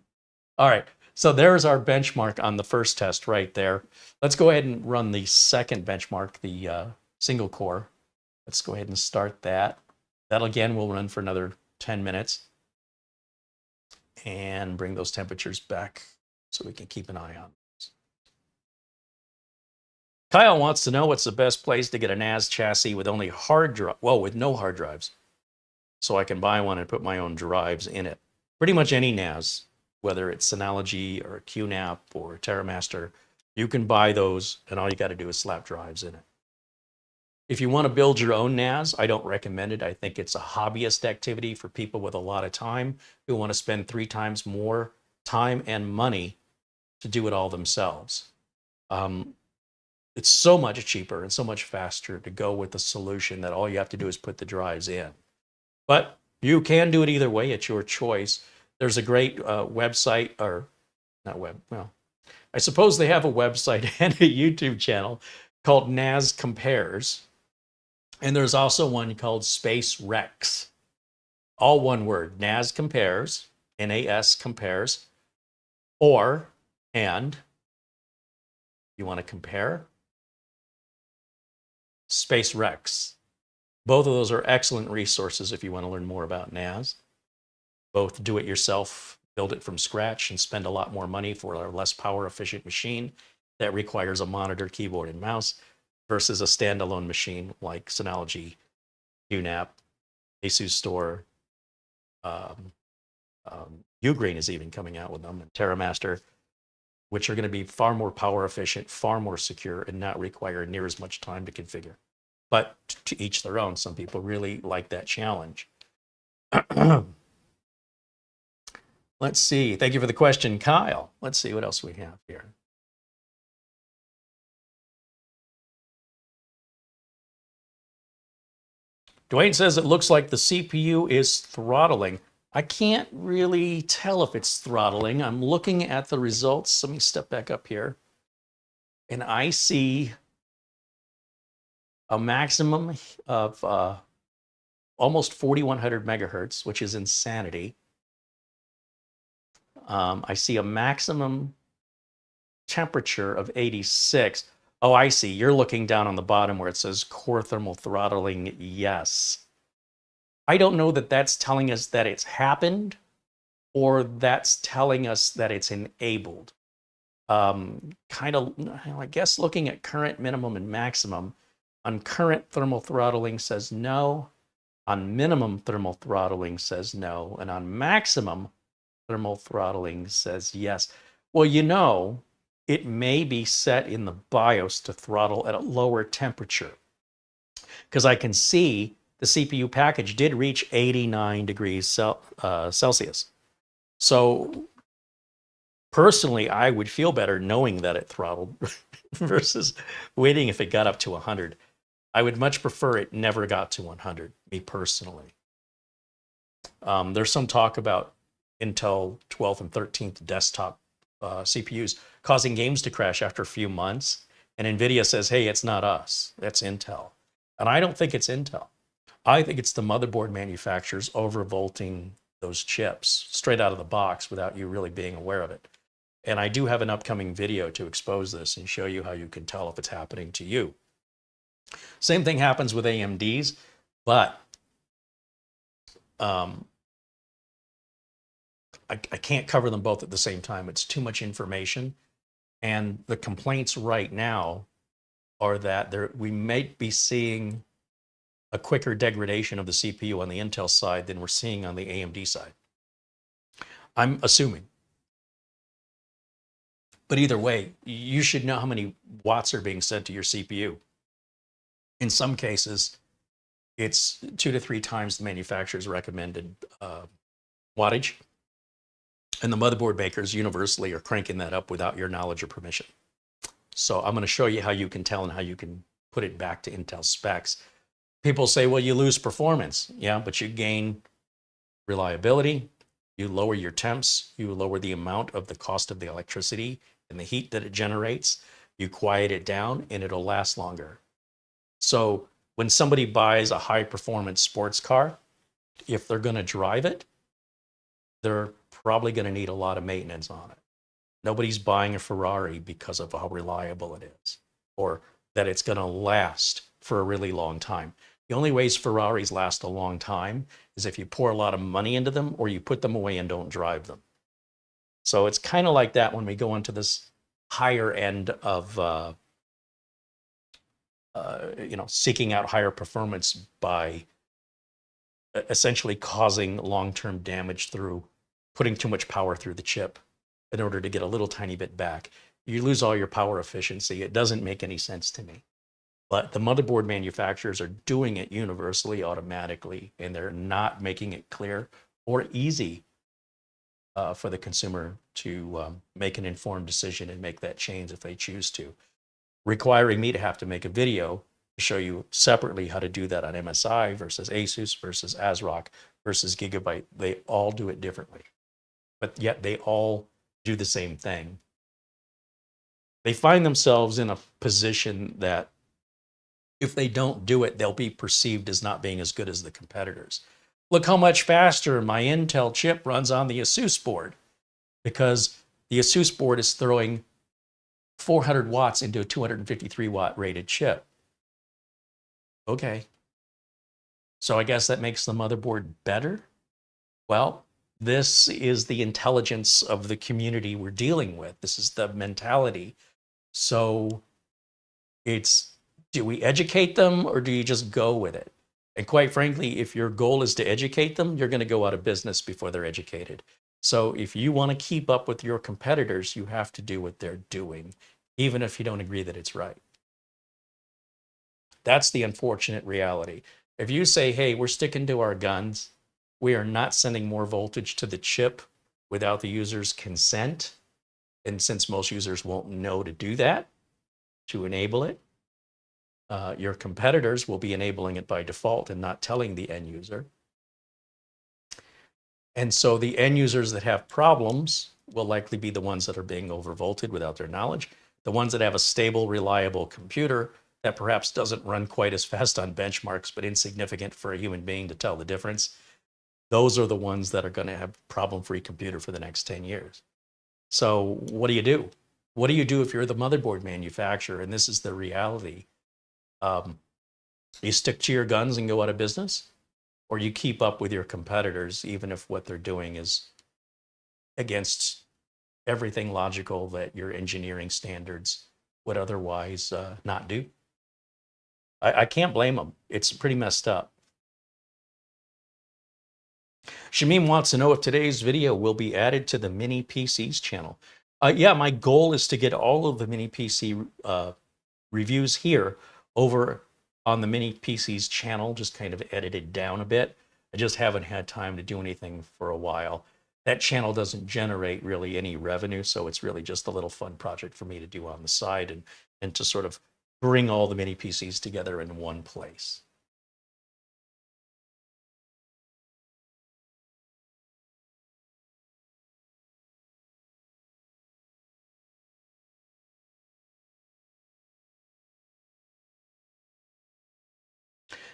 All right, so there's our benchmark on the first test right there. Let's go ahead and run the second benchmark, the single core. Let's go ahead and start that. That again will run for another 10 minutes and bring those temperatures back so we can keep an eye on those. Kyle wants to know what's the best place to get a NAS chassis with only with no hard drives, so I can buy one and put my own drives in it. Pretty much any NAS, whether it's Synology or QNAP or TerraMaster, you can buy those, and all you got to do is slap drives in it. If you want to build your own NAS, I don't recommend it. I think it's a hobbyist activity for people with a lot of time who want to spend 3 times more time and money to do it all themselves. It's so much cheaper and so much faster to go with a solution that all you have to do is put the drives in. But you can do it either way. It's your choice. There's a great website, or not web, well, I suppose they have a website and a YouTube channel called NAS Compares. And there's also one called Space Rex. All one word. NAS compares, NAS compares, or, and, you want to compare? Space Rex. Both of those are excellent resources if you want to learn more about NAS. Both do it yourself, build it from scratch, and spend a lot more money for a less power efficient machine that requires a monitor, keyboard, and mouse versus a standalone machine like Synology, QNAP, Asus Store, Ugreen is even coming out with them, and TerraMaster, which are going to be far more power efficient, far more secure, and not require near as much time to configure. But to each their own. Some people really like that challenge. Let's see. Thank you for the question, Kyle. Let's see what else we have here. Dwayne says it looks like the CPU is throttling. I can't really tell if it's throttling. I'm looking at the results. Let me step back up here. And I see a maximum of almost 4,100 megahertz, which is insanity. I see a maximum temperature of 86. Oh, I see. You're looking down on the bottom where it says core thermal throttling. Yes. I don't know that that's telling us that it's happened or that's telling us that it's enabled. Kind of, I guess looking at current, minimum, and maximum, on current thermal throttling says no, on minimum thermal throttling says no, and on maximum thermal throttling says yes. Well, you know, it may be set in the BIOS to throttle at a lower temperature, because I can see the CPU package did reach 89 degrees Celsius. So personally, I would feel better knowing that it throttled versus waiting if it got up to 100. I would much prefer it never got to 100, me personally. There's some talk about Intel 12th and 13th desktop CPUs causing games to crash after a few months. And NVIDIA says, hey, it's not us, that's Intel. And I don't think it's Intel. I think it's the motherboard manufacturers overvolting those chips straight out of the box without you really being aware of it. And I do have an upcoming video to expose this and show you how you can tell if it's happening to you. Same thing happens with AMDs, but I can't cover them both at the same time. It's too much information. And the complaints right now are that we might be seeing a quicker degradation of the CPU on the Intel side than we're seeing on the AMD side. I'm assuming. But either way, you should know how many watts are being sent to your CPU. In some cases, it's 2 to 3 times the manufacturer's recommended wattage. And the motherboard makers universally are cranking that up without your knowledge or permission. So I'm going to show you how you can tell and how you can put it back to Intel specs. People say, well, you lose performance. Yeah, but you gain reliability. You lower your temps. You lower the amount of the cost of the electricity and the heat that it generates. You quiet it down and it'll last longer. So when somebody buys a high performance sports car, if they're going to drive it, they're probably going to need a lot of maintenance on it. Nobody's buying a Ferrari because of how reliable it is or that it's going to last for a really long time. The only ways Ferraris last a long time is if you pour a lot of money into them or you put them away and don't drive them. So it's kind of like that when we go into this higher end of seeking out higher performance by essentially causing long-term damage through putting too much power through the chip in order to get a little tiny bit back. You lose all your power efficiency. It doesn't make any sense to me. But the motherboard manufacturers are doing it universally, automatically, and they're not making it clear or easy for the consumer to make an informed decision and make that change if they choose to, requiring me to have to make a video to show you separately how to do that on MSI versus Asus versus ASRock versus Gigabit. They all do it differently, but yet they all do the same thing. They find themselves in a position that If they don't do it, they'll be perceived as not being as good as the competitors. Look how much faster my Intel chip runs on the Asus board, because the Asus board is throwing 400 watts into a 253 watt rated chip. Okay. So I guess that makes the motherboard better? Well, this is the intelligence of the community we're dealing with. This is the mentality. So it's, do we educate them or do you just go with it? And quite frankly, if your goal is to educate them, you're going to go out of business before they're educated. So if you want to keep up with your competitors, you have to do what they're doing, even if you don't agree that it's right. That's the unfortunate reality. If you say, hey, we're sticking to our guns, we are not sending more voltage to the chip without the user's consent, and since most users won't know to do that, to enable it, your competitors will be enabling it by default and not telling the end user. And so the end users that have problems will likely be the ones that are being overvolted without their knowledge. The ones that have a stable, reliable computer that perhaps doesn't run quite as fast on benchmarks, but insignificant for a human being to tell the difference, those are the ones that are going to have problem-free computer for the next 10 years. So what do you do? What do you do if you're the motherboard manufacturer? And this is the reality. You stick to your guns and go out of business, or you keep up with your competitors, even if what they're doing is against everything logical that your engineering standards would otherwise not do. I can't blame them. It's pretty messed up. Shamim wants to know if today's video will be added to the Mini PCs channel. Yeah, my goal is to get all of the Mini PC reviews here over on the Mini PCs channel, just kind of edited down a bit. I just haven't had time to do anything for a while. That channel doesn't generate really any revenue, so it's really just a little fun project for me to do on the side and to sort of bring all the Mini PCs together in one place.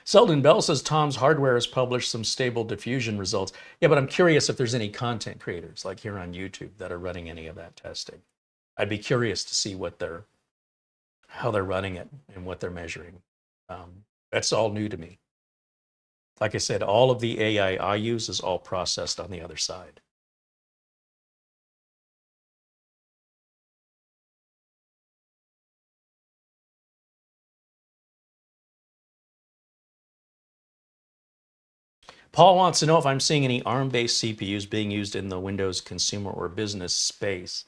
Selden Bell says Tom's Hardware has published some stable diffusion results. Yeah, but I'm curious if there's any content creators like here on YouTube that are running any of that testing. I'd be curious to see how they're running it and what they're measuring. That's all new to me. Like I said, all of the AI I use is all processed on the other side. Paul wants to know if I'm seeing any ARM-based CPUs being used in the Windows consumer or business space.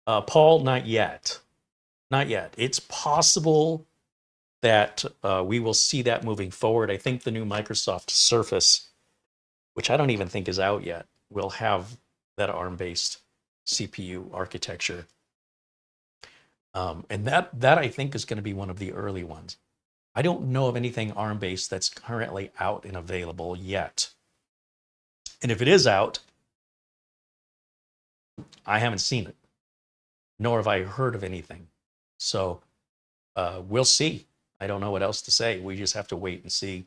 Paul, not yet. Not yet. It's possible that we will see that moving forward. I think the new Microsoft Surface, which I don't even think is out yet, will have that ARM-based CPU architecture. And that I think is going to be one of the early ones. I don't know of anything ARM-based that's currently out and available yet. And if it is out, I haven't seen it, nor have I heard of anything. So we'll see. I don't know what else to say. We just have to wait and see.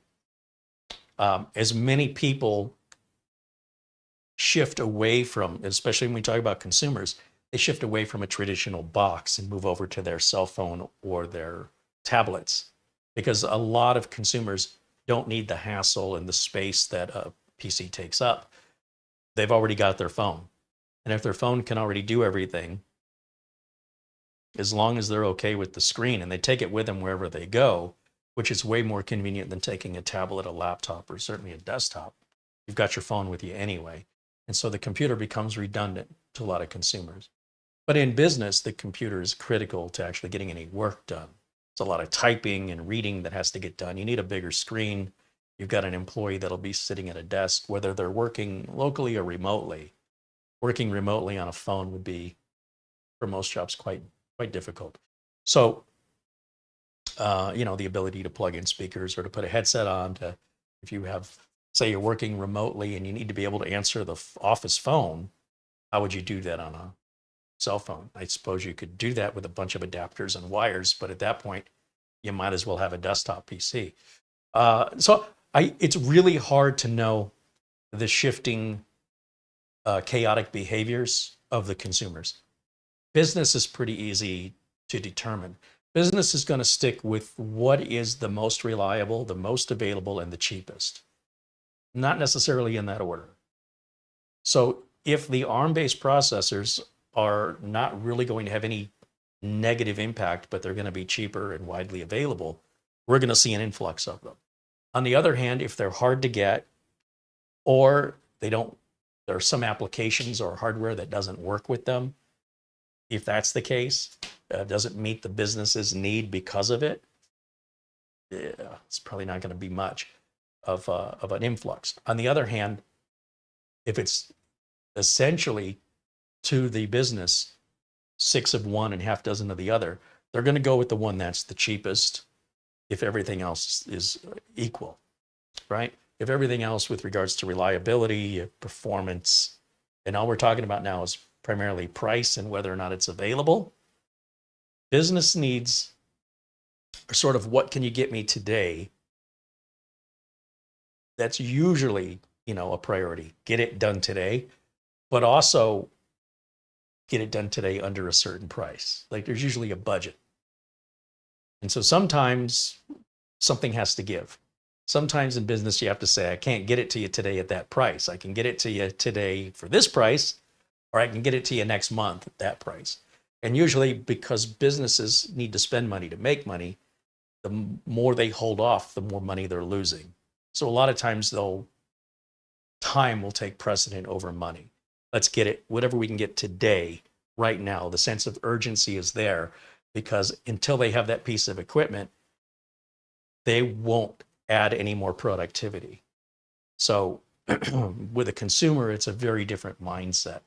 As many people shift away from, especially when we talk about consumers, they shift away from a traditional box and move over to their cell phone or their tablets, because a lot of consumers don't need the hassle and the space that a PC takes up. They've already got their phone. And if their phone can already do everything, as long as they're okay with the screen and they take it with them wherever they go, which is way more convenient than taking a tablet, a laptop, or certainly a desktop. You've got your phone with you anyway. And so the computer becomes redundant to a lot of consumers. But in business, the computer is critical to actually getting any work done. It's a lot of typing and reading that has to get done. You need a bigger screen. You've got an employee that'll be sitting at a desk, whether they're working locally or remotely. Working remotely on a phone would be, for most jobs, quite difficult. So, the ability to plug in speakers or to put a headset on to, if you have, say you're working remotely and you need to be able to answer the office phone, how would you do that on a cell phone? I suppose you could do that with a bunch of adapters and wires, but at that point, you might as well have a desktop PC. It's really hard to know the shifting, chaotic behaviors of the consumers. Business is pretty easy to determine. Business is going to stick with what is the most reliable, the most available, and the cheapest. Not necessarily in that order. So if the ARM-based processors are not really going to have any negative impact, but they're going to be cheaper and widely available, we're going to see an influx of them. On the other hand, if they're hard to get, or there are some applications or hardware that doesn't work with them, if that's the case, doesn't meet the business's need because of it, it's probably not going to be much of an influx. On the other hand, if it's essentially to the business 6 of one and half dozen of the other, they're going to go with the one that's the cheapest if everything else is equal, right? If everything else with regards to reliability, performance, and all we're talking about now is primarily price and whether or not it's available, business needs are sort of what can you get me today? That's usually, a priority. Get it done today, but also get it done today under a certain price. Like there's usually a budget. And so sometimes something has to give. Sometimes in business, you have to say, I can't get it to you today at that price. I can get it to you today for this price, or I can get it to you next month at that price. And usually because businesses need to spend money to make money, the more they hold off, the more money they're losing. So a lot of times time will take precedent over money. Let's get it, whatever we can get today, right now. The sense of urgency is there because until they have that piece of equipment, they won't add any more productivity. So with a consumer, it's a very different mindset.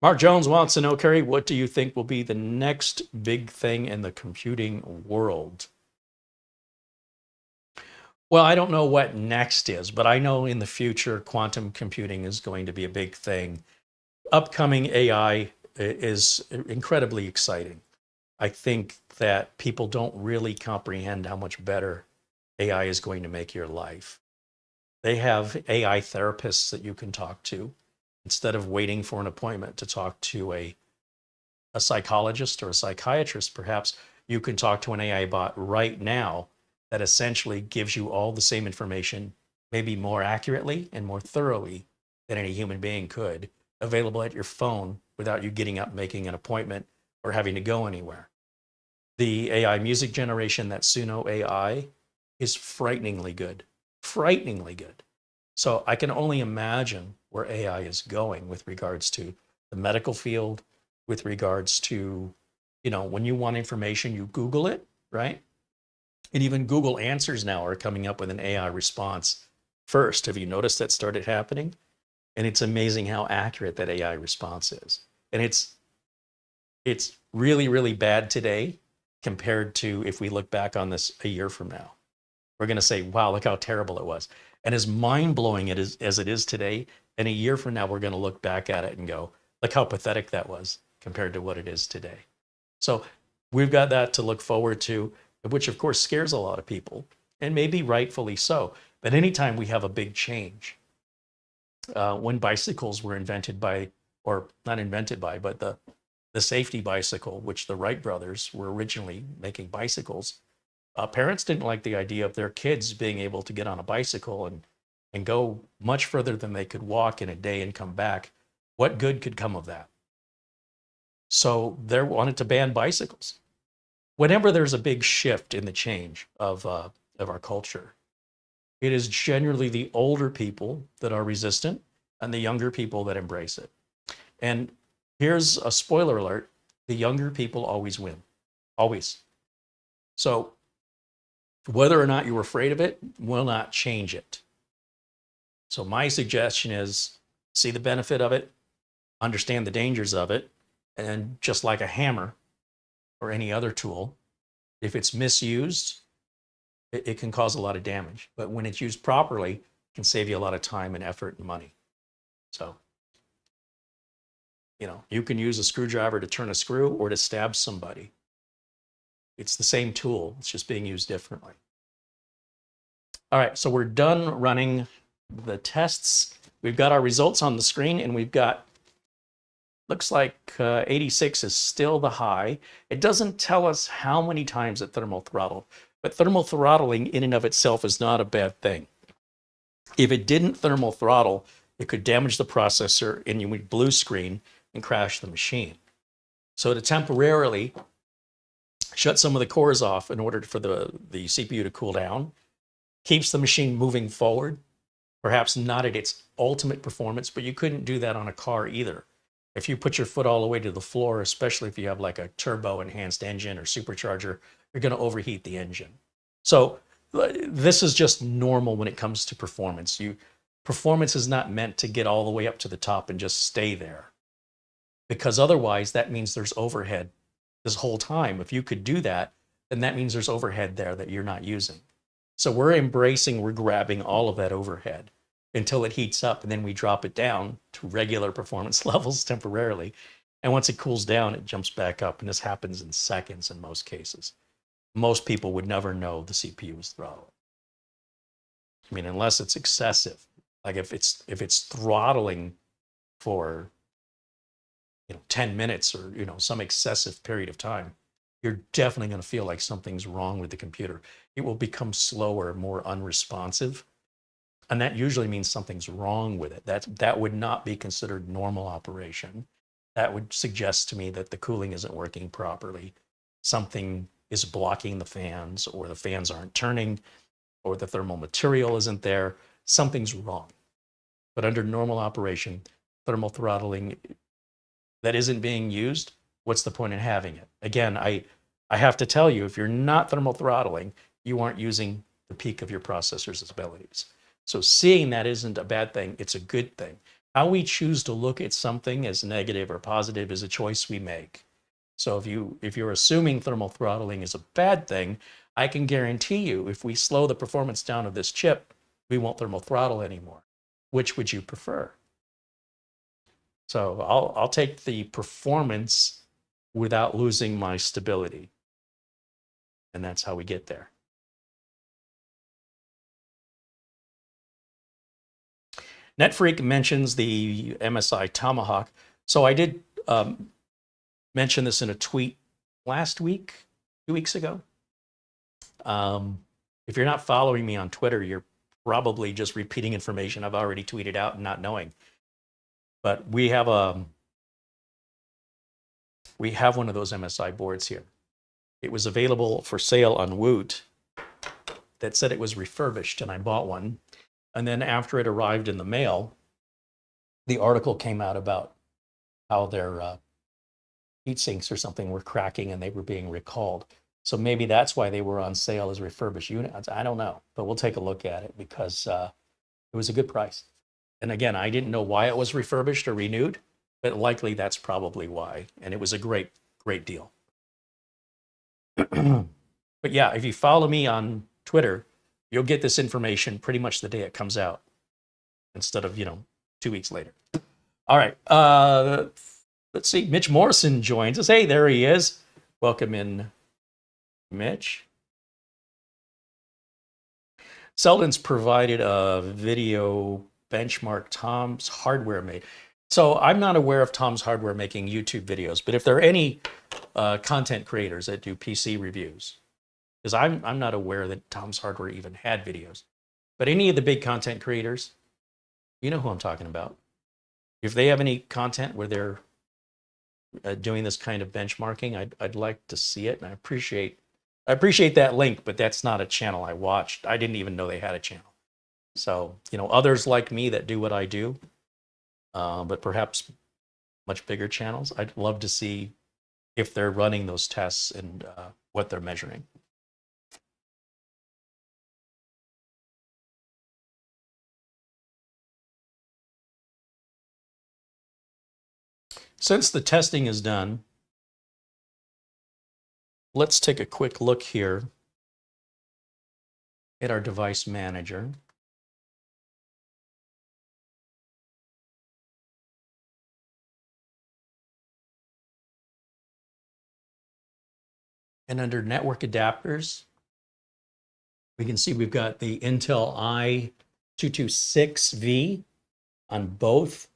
Mark Jones wants to know, Carey, what do you think will be the next big thing in the computing world? Well, I don't know what next is, but I know in the future, quantum computing is going to be a big thing. Upcoming AI is incredibly exciting. I think that people don't really comprehend how much better AI is going to make your life. They have AI therapists that you can talk to instead of waiting for an appointment to talk to a psychologist or a psychiatrist. Perhaps you can talk to an AI bot right now that essentially gives you all the same information, maybe more accurately and more thoroughly than any human being could, available at your phone without you getting up, making an appointment, or having to go anywhere. The AI music generation, that Suno AI, is frighteningly good, frighteningly good. So I can only imagine where AI is going with regards to the medical field, with regards to, when you want information, you Google it, right? And even Google Answers now are coming up with an AI response first. Have you noticed that started happening? And it's amazing how accurate that AI response is. And it's really, really bad today compared to if we look back on this a year from now. We're going to say, wow, look how terrible it was. And as mind-blowing as it is today, and a year from now, we're going to look back at it and go, look how pathetic that was compared to what it is today. So we've got that to look forward to, which of course scares a lot of people, and maybe rightfully so. But anytime we have a big change, when bicycles were invented by, or not invented by, but the safety bicycle, which the Wright brothers were originally making bicycles, parents didn't like the idea of their kids being able to get on a bicycle and go much further than they could walk in a day and come back. What good could come of that? So they wanted to ban bicycles. Whenever there's a big shift in the change of our culture, it is generally the older people that are resistant and the younger people that embrace it. And here's a spoiler alert: the younger people always win, always. So whether or not you're afraid of it will not change it. So my suggestion is see the benefit of it, understand the dangers of it, and just like a hammer or any other tool, if it's misused, it can cause a lot of damage. But when it's used properly, it can save you a lot of time and effort and money. So You know, you can use a screwdriver to turn a screw or to stab somebody. It's the same tool. It's just being used differently. All right, so we're done running the tests. We've got our results on the screen, and we've got, looks like 86 is still the high. It doesn't tell us how many times it thermal throttled, but thermal throttling in and of itself is not a bad thing. If it didn't thermal throttle, it could damage the processor and you would blue screen and crash the machine. So to temporarily shut some of the cores off in order for the CPU to cool down, keeps the machine moving forward, perhaps not at its ultimate performance, but you couldn't do that on a car either. If you put your foot all the way to the floor, especially if you have like a turbo enhanced engine or supercharger, you're going to overheat the engine. So this is just normal when it comes to performance. Performance is not meant to get all the way up to the top and just stay there, because otherwise that means there's overhead this whole time. If you could do that, then that means there's overhead there that you're not using. So we're grabbing all of that overhead until it heats up, and then we drop it down to regular performance levels temporarily. And once it cools down, it jumps back up, and this happens in seconds in most cases. Most people would never know the CPU was throttling. I mean, unless it's excessive. Like if it's throttling for 10 minutes or some excessive period of time, you're definitely going to feel like something's wrong with the computer. It will become slower, more unresponsive, and that usually means something's wrong with it. That would not be considered normal operation. That would suggest to me that the cooling isn't working properly. Something is blocking the fans, or the fans aren't turning, or the thermal material isn't there. Something's wrong. But under normal operation, thermal throttling that isn't being used, what's the point in having it? Again, I have to tell you, if you're not thermal throttling, you aren't using the peak of your processor's abilities. So seeing that isn't a bad thing, it's a good thing. How we choose to look at something as negative or positive is a choice we make. So if you're assuming thermal throttling is a bad thing, I can guarantee you if we slow the performance down of this chip, we won't thermal throttle anymore. Which would you prefer? So I'll take the performance without losing my stability. And that's how we get there. NetFreak mentions the MSI Tomahawk. So I did mention this in a tweet last week, 2 weeks ago. If you're not following me on Twitter, you're probably just repeating information I've already tweeted out and not knowing. But we have one of those MSI boards here. It was available for sale on Woot that said it was refurbished, and I bought one. And then after it arrived in the mail, the article came out about how their heat sinks or something were cracking and they were being recalled. So maybe that's why they were on sale as refurbished units. I don't know, but we'll take a look at it because it was a good price. And again, I didn't know why it was refurbished or renewed, but likely that's probably why. And it was a great, great deal. But yeah, if you follow me on Twitter, you'll get this information pretty much the day it comes out instead of, 2 weeks later. All right. Let's see. Mitch Morrison joins us. Hey, there he is. Welcome in, Mitch. Selden's provided a video benchmark Tom's Hardware made. So I'm not aware of Tom's Hardware making YouTube videos, but if there are any content creators that do PC reviews, because I'm not aware that Tom's Hardware even had videos, but any of the big content creators, you know who I'm talking about. If they have any content where they're doing this kind of benchmarking, I'd like to see it, and I appreciate that link, but that's not a channel I watched. I didn't even know they had a channel. So, others like me that do what I do, but perhaps much bigger channels, I'd love to see if they're running those tests and what they're measuring. Since the testing is done, let's take a quick look here at our device manager. And under network adapters, we can see we've got the Intel i226V on both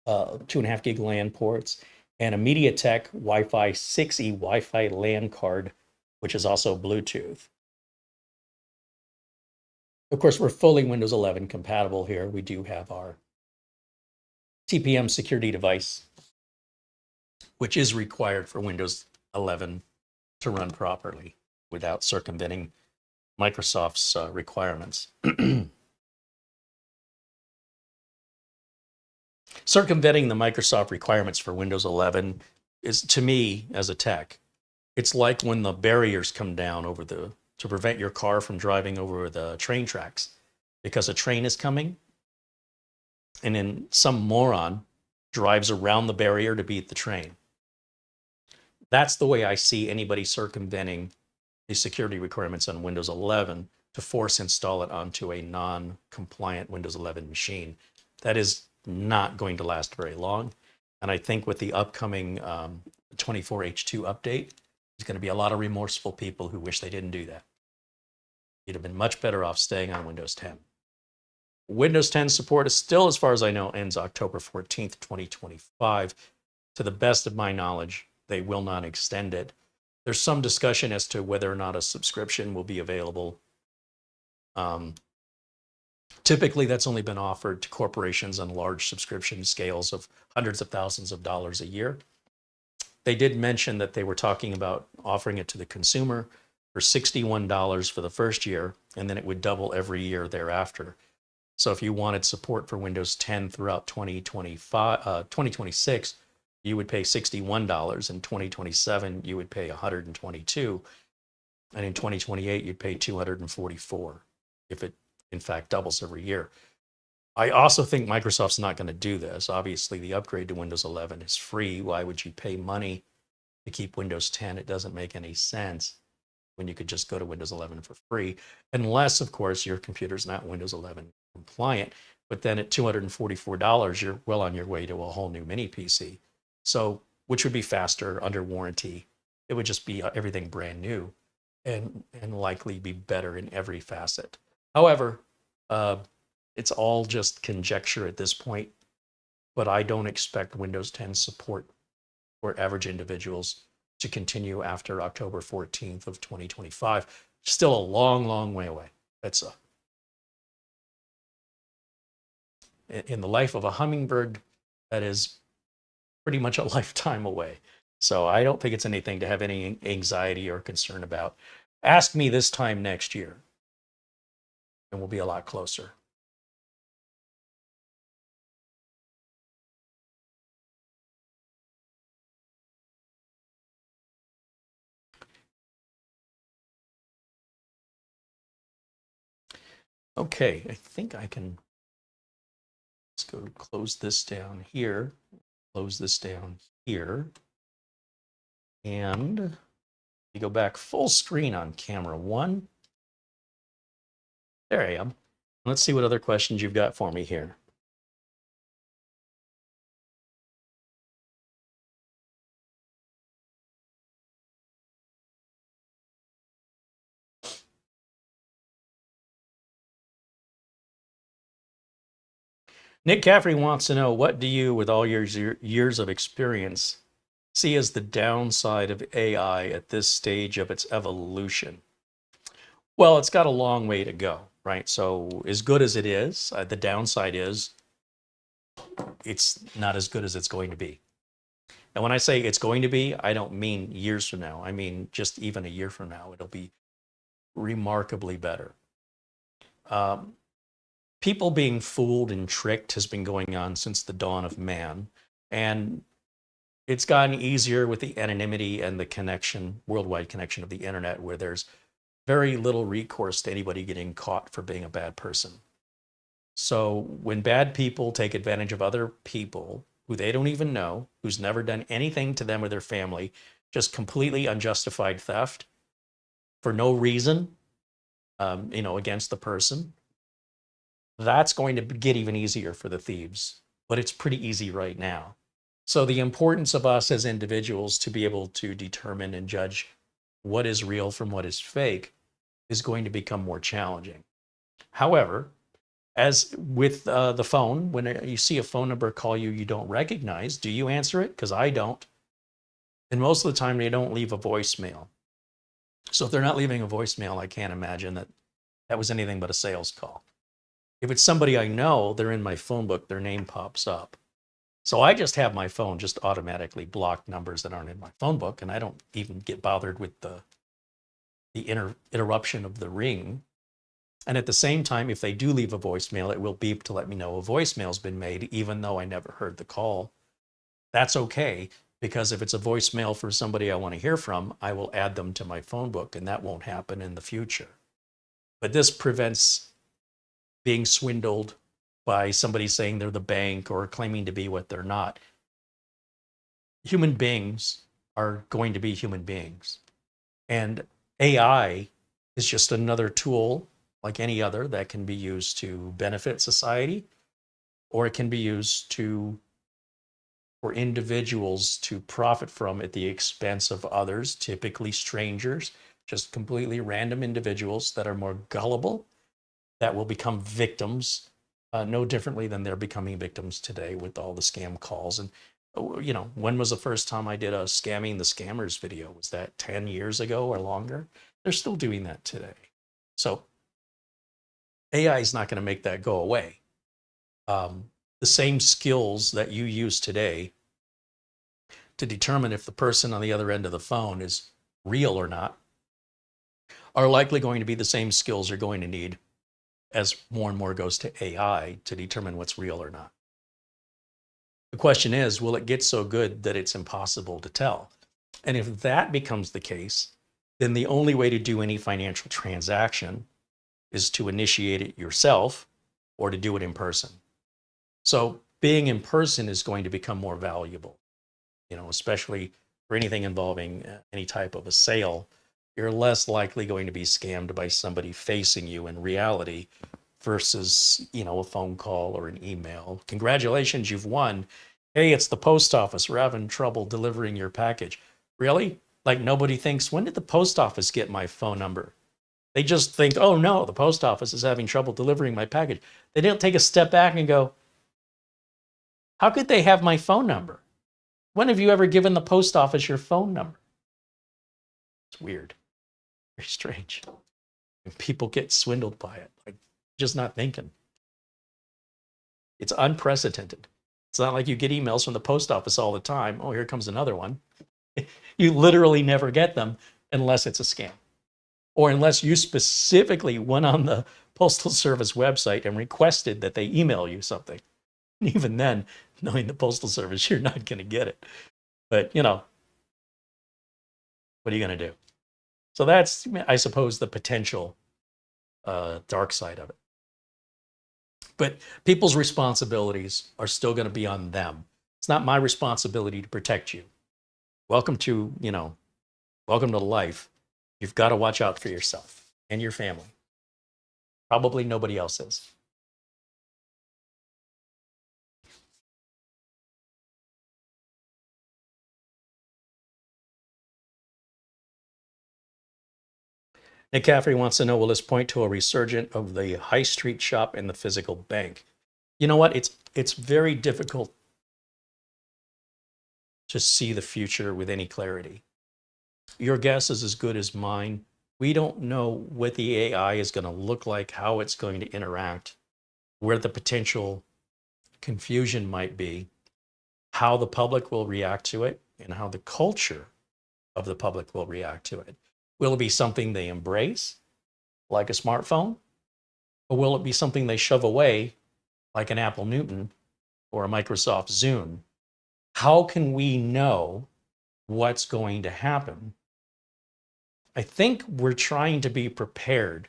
2.5 gig LAN ports, and a MediaTek Wi-Fi 6E Wi-Fi LAN card, which is also Bluetooth. Of course, we're fully Windows 11 compatible here. We do have our TPM security device, which is required for Windows 11 to run properly without circumventing Microsoft's requirements. Circumventing the Microsoft requirements for Windows 11 is, to me, as a tech, it's like when the barriers come down to prevent your car from driving over the train tracks because a train is coming, and then some moron drives around the barrier to beat the train. That's the way I see anybody circumventing the security requirements on Windows 11 to force install it onto a non-compliant Windows 11 machine. That is not going to last very long. And I think with the upcoming 24H2 update, there's going to be a lot of remorseful people who wish they didn't do that. You'd have been much better off staying on Windows 10. Windows 10 support is still, as far as I know, ends October 14th, 2025. To the best of my knowledge, they will not extend it. There's some discussion as to whether or not a subscription will be available. Typically, that's only been offered to corporations on large subscription scales of hundreds of thousands of dollars a year. They did mention that they were talking about offering it to the consumer for $61 for the first year, and then it would double every year thereafter. So if you wanted support for Windows 10 throughout 2026, you would pay $61. In 2027, you would pay $122. And in 2028, you'd pay $244 if it, in fact, doubles every year. I also think Microsoft's not going to do this. Obviously, the upgrade to Windows 11 is free. Why would you pay money to keep Windows 10? It doesn't make any sense when you could just go to Windows 11 for free, unless, of course, your computer's not Windows 11 compliant. But then at $244, you're well on your way to a whole new mini PC. So, which would be faster, under warranty. It would just be everything brand new and likely be better in every facet. However, it's all just conjecture at this point, but I don't expect Windows 10 support for average individuals to continue after October 14th of 2025. Still a long, long way away. That's in the life of a hummingbird, that is pretty much a lifetime away. So I don't think it's anything to have any anxiety or concern about. Ask me this time next year, and we'll be a lot closer. Okay, I think I can, let's go close this down here, close this down here, and you go back full screen on camera 1. There I am. Let's see what other questions you've got for me here. Nick Caffrey wants to know, what do you, with all your years of experience, see as the downside of AI at this stage of its evolution? Well, it's got a long way to go, right? So as good as it is, the downside is it's not as good as it's going to be. And when I say it's going to be, I don't mean years from now. I mean just even a year from now, it'll be remarkably better. People being fooled and tricked has been going on since the dawn of man. And it's gotten easier with the anonymity and the connection, worldwide connection of the internet, where there's very little recourse to anybody getting caught for being a bad person. So when bad people take advantage of other people who they don't even know, who's never done anything to them or their family, just completely unjustified theft for no reason, against the person, that's going to get even easier for the thieves. But it's pretty easy right now. So the importance of us as individuals to be able to determine and judge what is real from what is fake is going to become more challenging. However, as with the phone, when you see a phone number call you you don't recognize, do you answer it? Because I don't. And most of the time, they don't leave a voicemail. So if they're not leaving a voicemail, I can't imagine that that was anything but a sales call. If it's somebody I know, they're in my phone book, their name pops up. So I just have my phone just automatically block numbers that aren't in my phone book, and I don't even get bothered with the interruption of the ring. And at the same time, if they do leave a voicemail, it will beep to let me know a voicemail's been made, even though I never heard the call. That's okay, because if it's a voicemail for somebody I want to hear from, I will add them to my phone book, and that won't happen in the future. But this prevents being swindled by somebody saying they're the bank or claiming to be what they're not. Human beings are going to be human beings. And AI is just another tool like any other that can be used to benefit society, or it can be used for individuals to profit from at the expense of others, typically strangers, just completely random individuals that are more gullible, that will become victims, no differently than they're becoming victims today with all the scam calls. And, when was the first time I did a scamming the scammers video? Was that 10 years ago or longer? They're still doing that today. So AI is not going to make that go away. The same skills that you use today to determine if the person on the other end of the phone is real or not are likely going to be the same skills you're going to need as more and more goes to AI to determine what's real or not. The question is, will it get so good that it's impossible to tell? And if that becomes the case, then the only way to do any financial transaction is to initiate it yourself or to do it in person. So being in person is going to become more valuable, especially for anything involving any type of a sale. You're less likely going to be scammed by somebody facing you in reality versus, a phone call or an email. Congratulations, you've won. Hey, it's the post office. We're having trouble delivering your package. Really? Like nobody thinks, when did the post office get my phone number? They just think, oh no, the post office is having trouble delivering my package. They don't take a step back and go, how could they have my phone number? When have you ever given the post office your phone number? It's weird. Very strange. And people get swindled by it, like just not thinking. It's unprecedented. It's not like you get emails from the post office all the time. Oh, here comes another one. You literally never get them unless it's a scam, or unless you specifically went on the Postal Service website and requested that they email you something. And even then, knowing the Postal Service, you're not going to get it. But, what are you going to do? So that's, I suppose, the potential dark side of it. But people's responsibilities are still going to be on them. It's not my responsibility to protect you. Welcome to life. You've got to watch out for yourself and your family. Probably nobody else is. Nick Caffrey wants to know, will this point to a resurgence of the high street shop and the physical bank? You know what? It's very difficult to see the future with any clarity. Your guess is as good as mine. We don't know what the AI is going to look like, how it's going to interact, where the potential confusion might be, how the public will react to it, and how the culture of the public will react to it. Will it be something they embrace, like a smartphone? Or will it be something they shove away, like an Apple Newton or a Microsoft Zune? How can we know what's going to happen? I think we're trying to be prepared.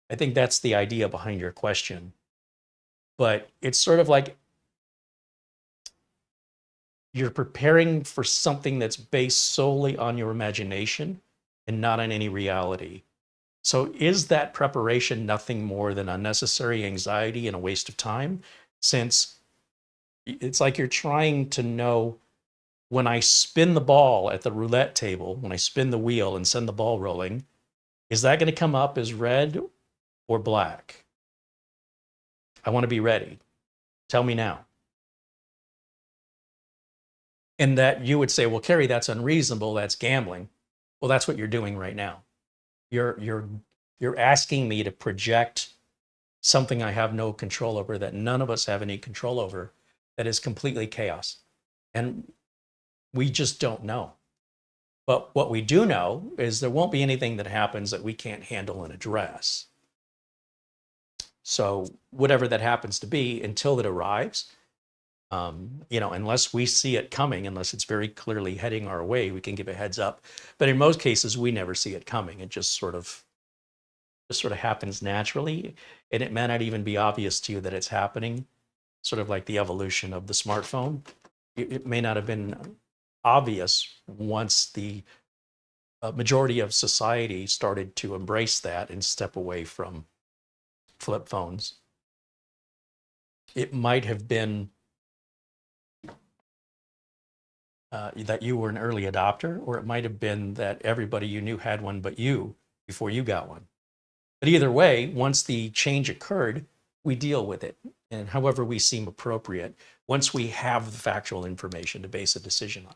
I think that's the idea behind your question. But it's sort of like you're preparing for something that's based solely on your imagination and not on any reality. So is that preparation nothing more than unnecessary anxiety and a waste of time? Since it's like you're trying to know when I spin the ball at the roulette table, when I spin the wheel and send the ball rolling, is that going to come up as red or black? I want to be ready. Tell me now. And that you would say, well, Carey, that's unreasonable. That's gambling. Well, that's what you're doing right now. You're asking me to project something I have no control over, that none of us have any control over, that is completely chaos. And we just don't know. But what we do know is there won't be anything that happens that we can't handle and address. So whatever that happens to be, until it arrives, unless we see it coming, unless it's very clearly heading our way, we can give a heads up. But in most cases, we never see it coming. It just sort of happens naturally, and it may not even be obvious to you that it's happening. Sort of like the evolution of the smartphone. It may not have been obvious once the majority of society started to embrace that and step away from flip phones. It might have been that you were an early adopter, or it might have been that everybody you knew had one but you before you got one. But either way, once the change occurred, we deal with it, and however we seem appropriate, once we have the factual information to base a decision on.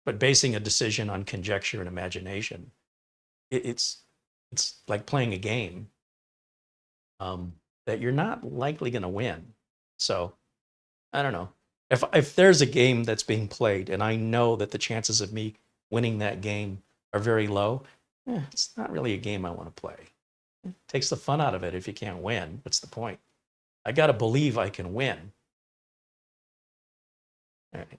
But basing a decision on conjecture and imagination, it's like playing a game that you're not likely going to win. So I don't know. If there's a game that's being played and I know that the chances of me winning that game are very low, it's not really a game I want to play. It takes the fun out of it if you can't win. What's the point? I got to believe I can win. All right.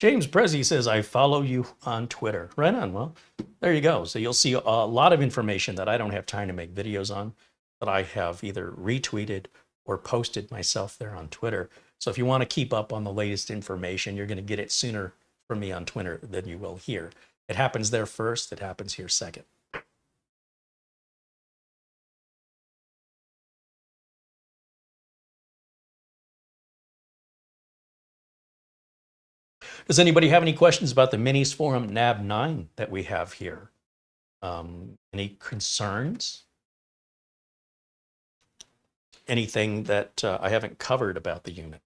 James Prezi says, I follow you on Twitter. Right on. Well, there you go. So you'll see a lot of information that I don't have time to make videos on, that I have either retweeted or posted myself there on Twitter. So if you want to keep up on the latest information, you're going to get it sooner from me on Twitter than you will here. It happens there first. It happens here second. Does anybody have any questions about the Minisforum NAB9 that we have here? Any concerns? Anything that I haven't covered about the unit?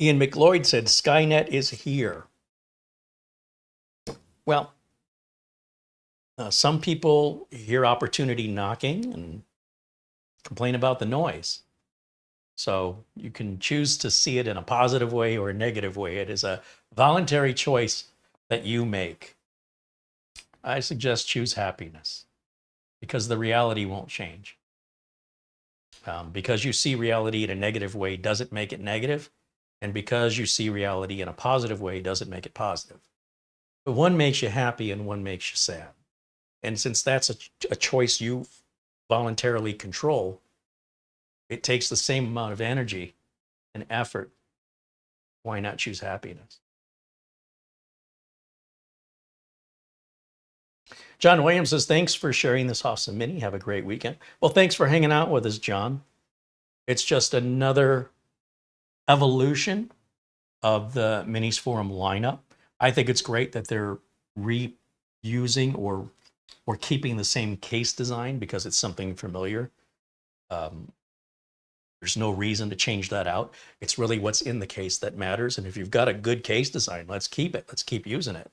Ian McLeod said, Skynet is here. Well, some people hear opportunity knocking and complain about the noise. So you can choose to see it in a positive way or a negative way. It is a voluntary choice that you make. I suggest choose happiness, because the reality won't change. Because you see reality in a negative way doesn't make it negative. And because you see reality in a positive way doesn't make it positive. But one makes you happy and one makes you sad. And since that's a choice you voluntarily control, it takes the same amount of energy and effort. Why not choose happiness? John Williams says, thanks for sharing this awesome mini. Have a great weekend. Well, thanks for hanging out with us, John. It's just another evolution of the Minisforum lineup. I think it's great that they're reusing or keeping the same case design, because it's something familiar. There's no reason to change that out. It's really what's in the case that matters. And if you've got a good case design, let's keep it. Let's keep using it.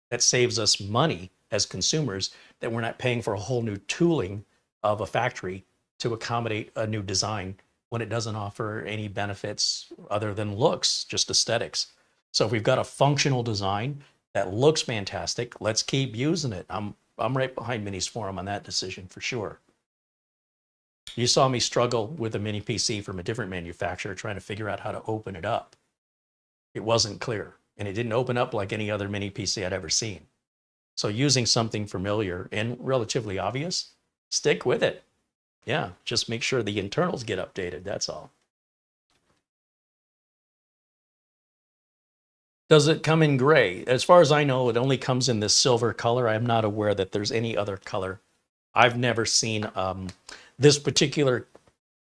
That saves us money as consumers, that we're not paying for a whole new tooling of a factory to accommodate a new design when it doesn't offer any benefits other than looks, just aesthetics. So if we've got a functional design that looks fantastic, let's keep using it. I'm right behind Minisforum on that decision for sure. You saw me struggle with a mini PC from a different manufacturer trying to figure out how to open it up. It wasn't clear, and it didn't open up like any other mini PC I'd ever seen. So using something familiar and relatively obvious, stick with it. Yeah, just make sure the internals get updated, that's all. Does it come in gray? As far as I know, it only comes in this silver color. I'm not aware that there's any other color. I've never seen this particular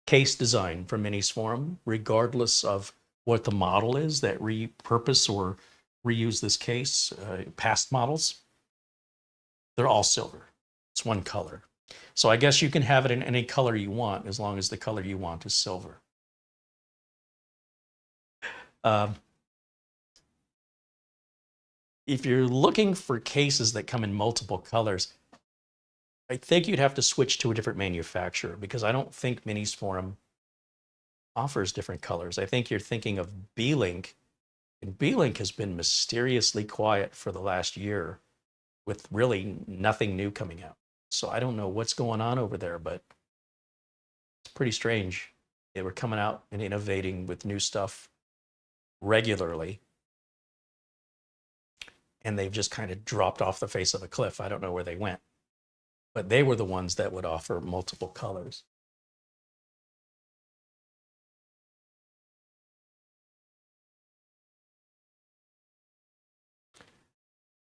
case design from Minisforum, regardless of what the model is that repurpose or reuse this case, past models. They're all silver. It's one color. So I guess you can have it in any color you want as long as the color you want is silver. If you're looking for cases that come in multiple colors, I think you'd have to switch to a different manufacturer because I don't think Minisforum offers different colors. I think you're thinking of B-Link, and B-Link has been mysteriously quiet for the last year with really nothing new coming out. So I don't know what's going on over there, but it's pretty strange. They were coming out and innovating with new stuff regularly, and they've just kind of dropped off the face of a cliff. I don't know where they went, but they were the ones that would offer multiple colors.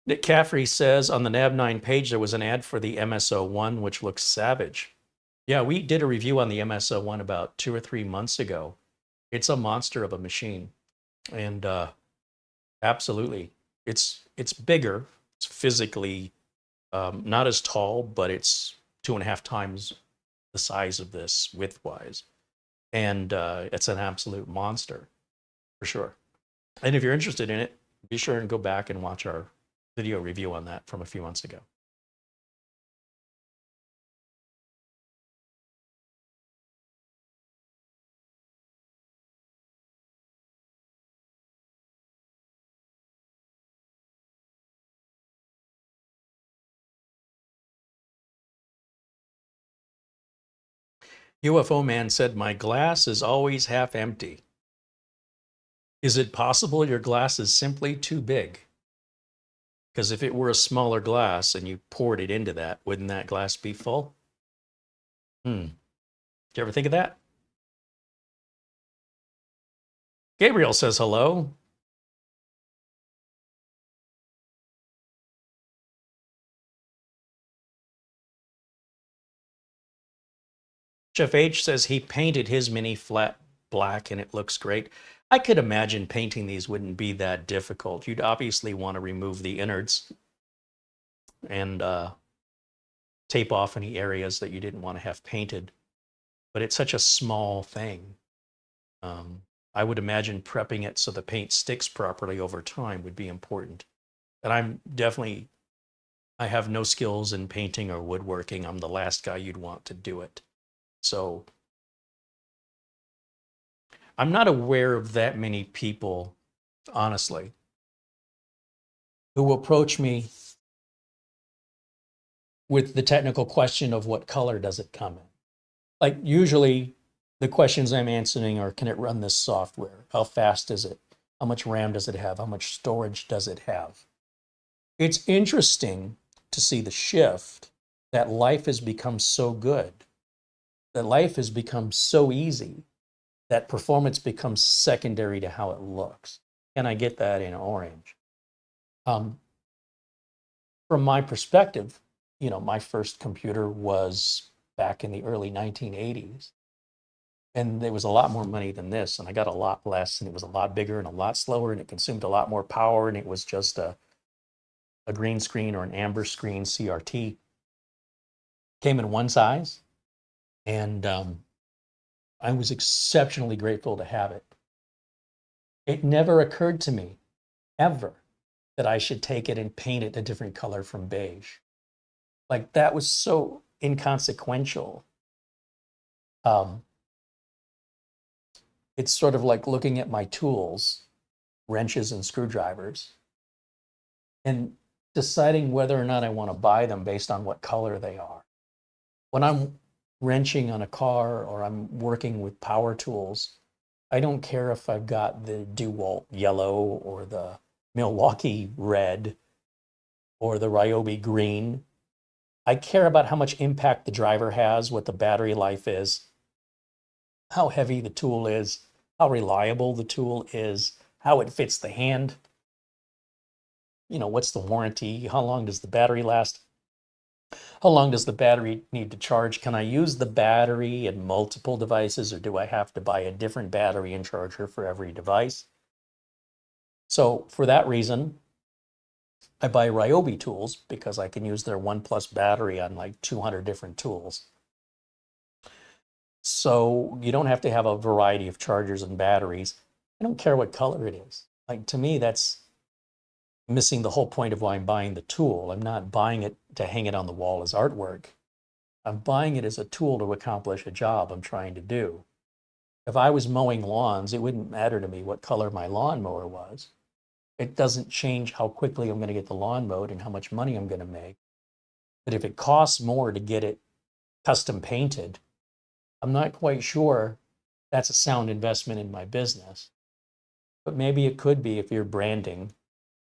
Nick Caffrey says on the NAB9 page, there was an ad for the MSO1, which looks savage. Yeah, we did a review on the MSO1 about 2 or 3 months ago. It's a monster of a machine. And absolutely, it's bigger. It's physically not as tall, but it's 2.5 times the size of this width-wise. And it's an absolute monster, for sure. And if you're interested in it, be sure and go back and watch our video review on that from a few months ago. UFO Man said, my glass is always half empty. Is it possible your glass is simply too big? Because if it were a smaller glass and you poured it into that, wouldn't that glass be full? Did you ever think of that? Gabriel says hello. Jeff H says he painted his mini flat black and it looks great. I could imagine painting these wouldn't be that difficult. You'd obviously want to remove the innards and tape off any areas that you didn't want to have painted. But it's such a small thing. I would imagine prepping it so the paint sticks properly over time would be important. And I have no skills in painting or woodworking. I'm the last guy you'd want to do it. So I'm not aware of that many people, honestly, who approach me with the technical question of what color does it come in. Like usually the questions I'm answering are, can it run this software? How fast is it? How much RAM does it have? How much storage does it have? It's interesting to see the shift that life has become so good, that life has become so easy, that performance becomes secondary to how it looks. And I get that in orange. From my perspective, you know, my first computer was back in the early 1980s. And there was a lot more money than this, and I got a lot less, and it was a lot bigger and a lot slower, and it consumed a lot more power, and it was just a green screen or an amber screen CRT. Came in one size, and I was exceptionally grateful to have it. It never occurred to me, ever, that I should take it and paint it a different color from beige. Like, that was so inconsequential. It's sort of like looking at my tools, wrenches and screwdrivers, and deciding whether or not I want to buy them based on what color they are. When I'm wrenching on a car or I'm working with power tools, I don't care if I've got the DeWalt yellow or the Milwaukee red or the Ryobi green. I care about how much impact the driver has, what the battery life is, how heavy the tool is, how reliable the tool is, how it fits the hand. What's the warranty? How long does the battery last? How long does the battery need to charge? Can I use the battery in multiple devices, or do I have to buy a different battery and charger for every device? So for that reason, I buy Ryobi tools because I can use their ONE+ battery on like 200 different tools. So you don't have to have a variety of chargers and batteries. I don't care what color it is. Like, to me, that's missing the whole point of why I'm buying the tool. I'm not buying it to hang it on the wall as artwork. I'm buying it as a tool to accomplish a job I'm trying to do. If I was mowing lawns, it wouldn't matter to me what color my lawnmower was. It doesn't change how quickly I'm going to get the lawn mowed and how much money I'm going to make. But if it costs more to get it custom painted, I'm not quite sure that's a sound investment in my business. But maybe it could be if you're branding.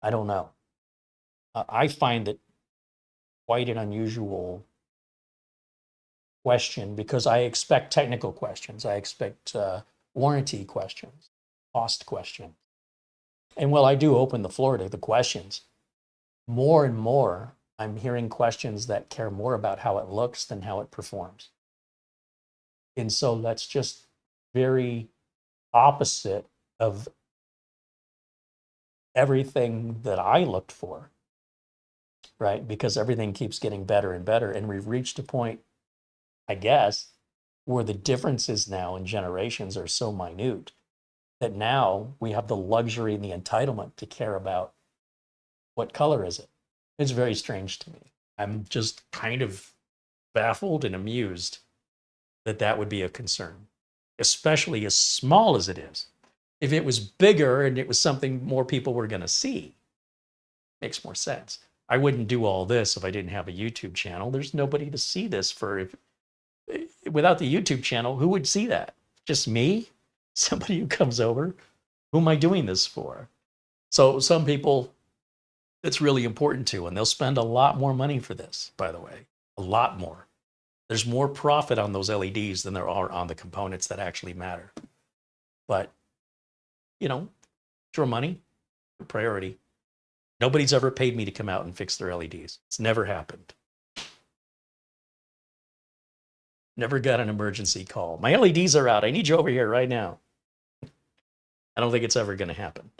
I don't know. I find it quite an unusual question because I expect technical questions. I expect warranty questions, cost questions. And while I do open the floor to the questions, more and more I'm hearing questions that care more about how it looks than how it performs. And so that's just very opposite of everything that I looked for, right? Because everything keeps getting better and better. And we've reached a point, I guess, where the differences now in generations are so minute that now we have the luxury and the entitlement to care about what color is it. It's very strange to me. I'm just kind of baffled and amused that that would be a concern, especially as small as it is. If it was bigger and it was something more people were going to see, makes more sense. I wouldn't do all this if I didn't have a YouTube channel. There's nobody to see this for. Without the YouTube channel, who would see that? Just me? Somebody who comes over? Who am I doing this for? So some people, it's really important to, and they'll spend a lot more money for this, by the way, a lot more. There's more profit on those LEDs than there are on the components that actually matter. But, it's your money, your priority. Nobody's ever paid me to come out and fix their LEDs. It's never happened. Never got an emergency call. My LEDs are out. I need you over here right now. I don't think it's ever going to happen.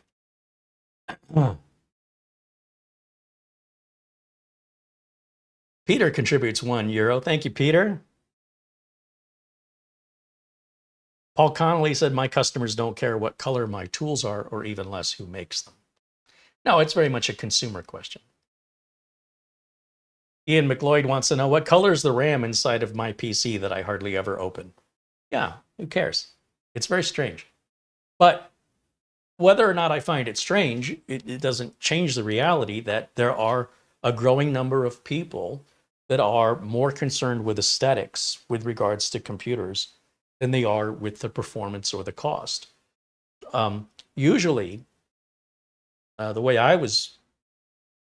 Peter contributes €1. Thank you, Peter. Paul Connolly said, my customers don't care what color my tools are, or even less who makes them. No, it's very much a consumer question. Ian McLeod wants to know, what color is the RAM inside of my PC that I hardly ever open? Yeah, who cares? It's very strange. But whether or not I find it strange, it doesn't change the reality that there are a growing number of people that are more concerned with aesthetics with regards to computers than they are with the performance or the cost. Usually, the way I was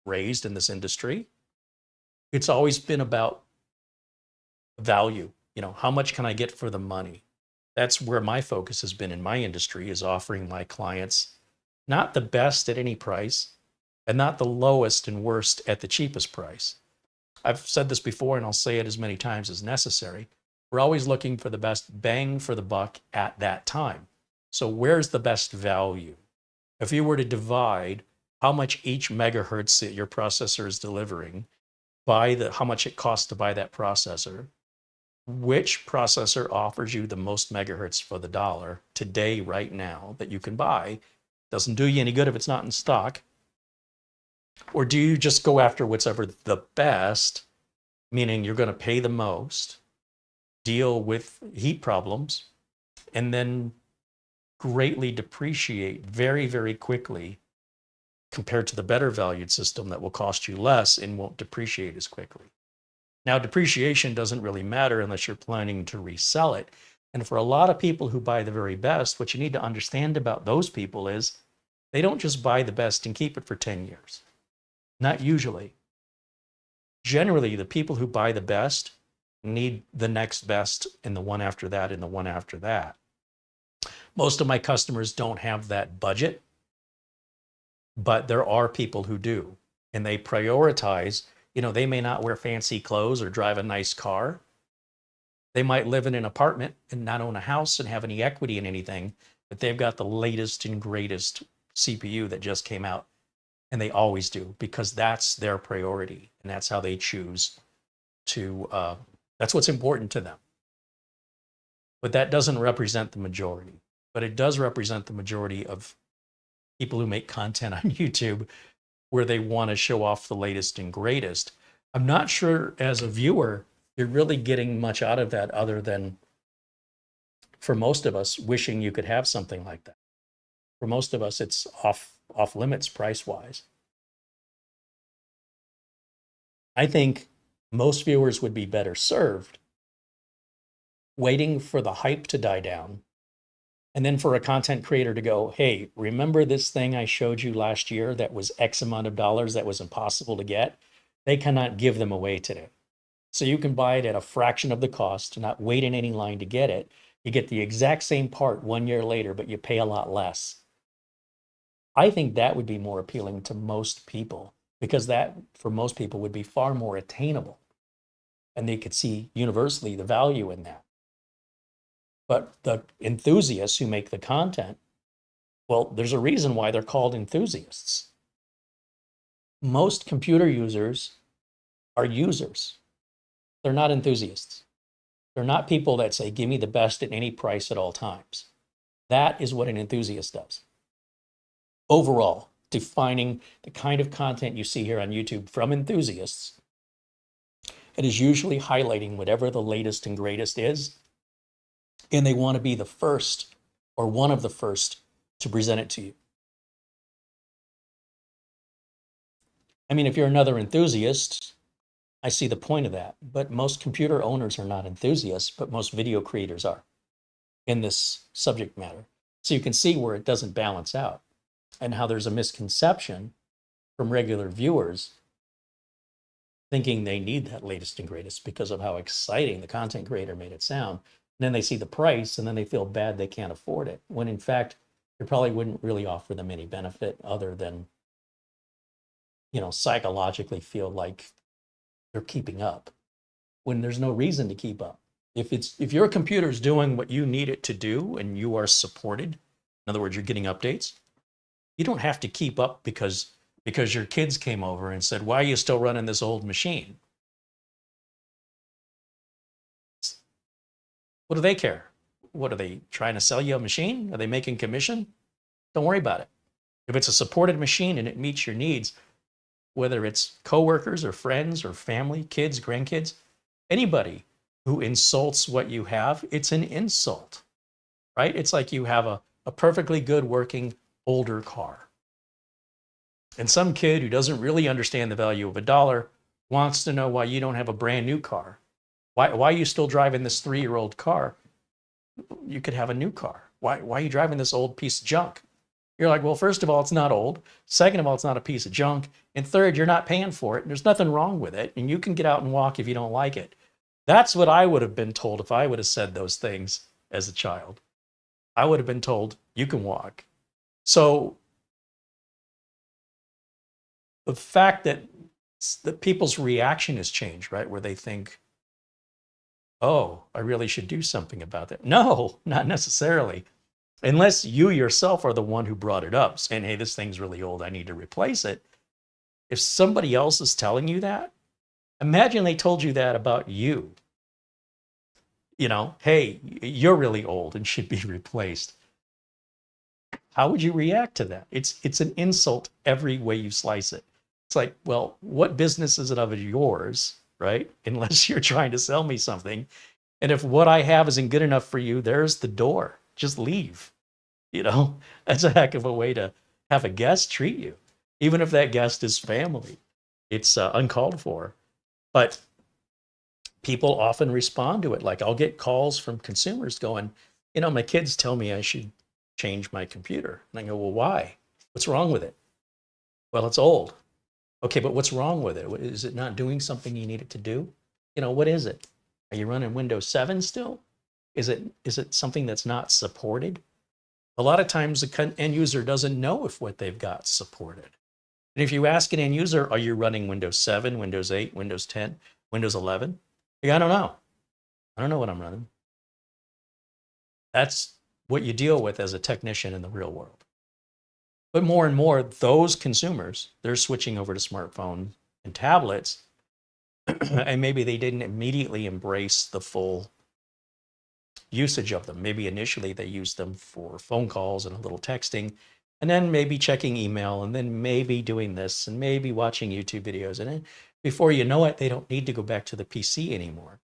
raised in this industry, it's always been about value. How much can I get for the money? That's where my focus has been in my industry, is offering my clients not the best at any price and not the lowest and worst at the cheapest price. I've said this before, and I'll say it as many times as necessary. We're always looking for the best bang for the buck at that time. So where's the best value? If you were to divide how much each megahertz that your processor is delivering by how much it costs to buy that processor, which processor offers you the most megahertz for the dollar today, right now, that you can buy? Doesn't do you any good if it's not in stock. Or do you just go after whatever the best, meaning you're going to pay the most, deal with heat problems, and then greatly depreciate very, very quickly compared to the better valued system that will cost you less and won't depreciate as quickly? Now, depreciation doesn't really matter unless you're planning to resell it. And for a lot of people who buy the very best, what you need to understand about those people is they don't just buy the best and keep it for 10 years. Not usually. Generally, the people who buy the best need the next best and the one after that and the one after that. Most of my customers don't have that budget, but there are people who do, and they prioritize. They may not wear fancy clothes or drive a nice car. They might live in an apartment and not own a house and have any equity in anything, but they've got the latest and greatest CPU that just came out. And they always do, because that's their priority. And that's how they choose to, that's what's important to them. But that doesn't represent the majority. But it does represent the majority of people who make content on YouTube where they want to show off the latest and greatest. I'm not sure as a viewer, you're really getting much out of that other than, for most of us, wishing you could have something like that. For most of us, it's off limits price-wise. I think most viewers would be better served waiting for the hype to die down, and then for a content creator to go, hey, remember this thing I showed you last year that was X amount of dollars that was impossible to get? They cannot give them away today. So you can buy it at a fraction of the cost, not wait in any line to get it. You get the exact same part 1 year later, but you pay a lot less. I think that would be more appealing to most people, because that, for most people, would be far more attainable. And they could see universally the value in that. But the enthusiasts who make the content, well, there's a reason why they're called enthusiasts. Most computer users are users. They're not enthusiasts. They're not people that say, give me the best at any price at all times. That is what an enthusiast does. Overall, defining the kind of content you see here on YouTube from enthusiasts, it is usually highlighting whatever the latest and greatest is, and they want to be the first or one of the first to present it to you. I mean, if you're another enthusiast, I see the point of that, but most computer owners are not enthusiasts, but most video creators are in this subject matter. So you can see where it doesn't balance out, and how there's a misconception from regular viewers thinking they need that latest and greatest because of how exciting the content creator made it sound. And then they see the price and then they feel bad they can't afford it, when in fact, it probably wouldn't really offer them any benefit other than, psychologically feel like they're keeping up when there's no reason to keep up. If your computer's doing what you need it to do and you are supported, in other words, you're getting updates, you don't have to keep up because your kids came over and said, why are you still running this old machine? What do they care? What are they trying to sell you a machine? Are they making commission? Don't worry about it. If it's a supported machine and it meets your needs, whether it's coworkers or friends or family, kids, grandkids, anybody who insults what you have, it's an insult, right? It's like you have a perfectly good working older car. And some kid who doesn't really understand the value of a dollar wants to know why you don't have a brand new car. Why are you still driving this 3-year-old car? You could have a new car. Why are you driving this old piece of junk? You're like, well, first of all, it's not old. Second of all, it's not a piece of junk. And third, you're not paying for it. And there's nothing wrong with it. And you can get out and walk if you don't like it. That's what I would have been told if I would have said those things as a child. I would have been told, you can walk. So the fact that people's reaction has changed, right? Where they think, oh, I really should do something about that. No, not necessarily. Unless you yourself are the one who brought it up, saying, hey, this thing's really old, I need to replace it. If somebody else is telling you that, imagine they told you that about you. Hey, you're really old and should be replaced. How would you react to that? It's an insult every way you slice it. It's like, well, what business is it of yours, right? Unless you're trying to sell me something. And if what I have isn't good enough for you, there's the door. Just leave. That's a heck of a way to have a guest treat you, even if that guest is family. It's uncalled for. But people often respond to it. Like I'll get calls from consumers going, my kids tell me I should change my computer. And I go, well, why? What's wrong with it? Well, it's old. Okay, but what's wrong with it? Is it not doing something you need it to do? What is it? Are you running Windows 7 still? Is it something that's not supported? A lot of times the end user doesn't know if what they've got supported. And if you ask an end user, are you running Windows 7, Windows 8, Windows 10, Windows 11? I don't know. I don't know what I'm running. That's what you deal with as a technician in the real world. But more and more, those consumers, they're switching over to smartphone and tablets, and maybe they didn't immediately embrace the full usage of them. Maybe initially they used them for phone calls and a little texting, and then maybe checking email, and then maybe doing this, and maybe watching YouTube videos. And then before you know it, they don't need to go back to the PC anymore.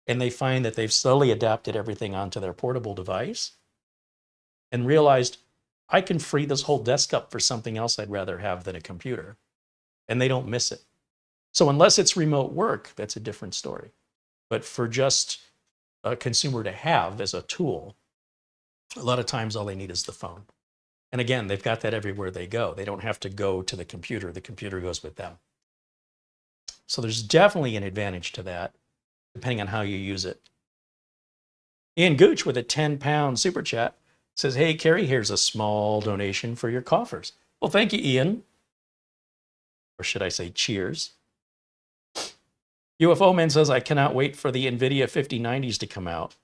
And they find that they've slowly adapted everything onto their portable device and realized, I can free this whole desk up for something else I'd rather have than a computer. And they don't miss it. So unless it's remote work, that's a different story. But for just a consumer to have as a tool, a lot of times all they need is the phone. And again, they've got that everywhere they go. They don't have to go to the computer goes with them. So there's definitely an advantage to that, depending on how you use it. Ian Gooch with a 10-pound super chat says, hey, Carey, here's a small donation for your coffers. Well, thank you, Ian. Or should I say cheers? UFO Man says, I cannot wait for the NVIDIA 5090s to come out.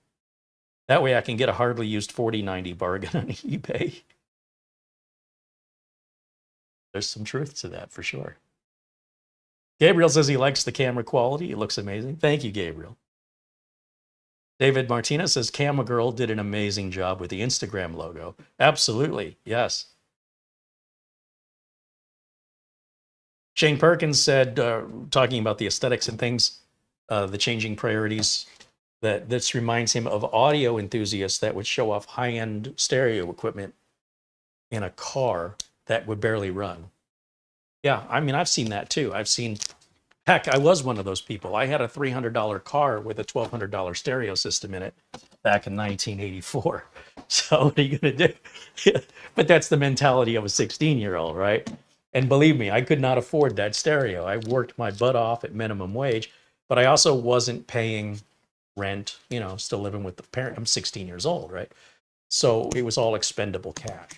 That way I can get a hardly used 4090 bargain on eBay. There's some truth to that for sure. Gabriel says he likes the camera quality. It looks amazing. Thank you, Gabriel. David Martinez says, Camera Girl did an amazing job with the Instagram logo. Absolutely, yes. Shane Perkins said, talking about the aesthetics and things, the changing priorities, that this reminds him of audio enthusiasts that would show off high-end stereo equipment in a car that would barely run. Yeah, I mean, I've seen that too. Heck, I was one of those people. I had a $300 car with a $1,200 stereo system in it back in 1984. So what are you going to do? But that's the mentality of a 16-year-old, right? And believe me, I could not afford that stereo. I worked my butt off at minimum wage, but I also wasn't paying rent, still living with the parent. I'm 16 years old, right? So it was all expendable cash.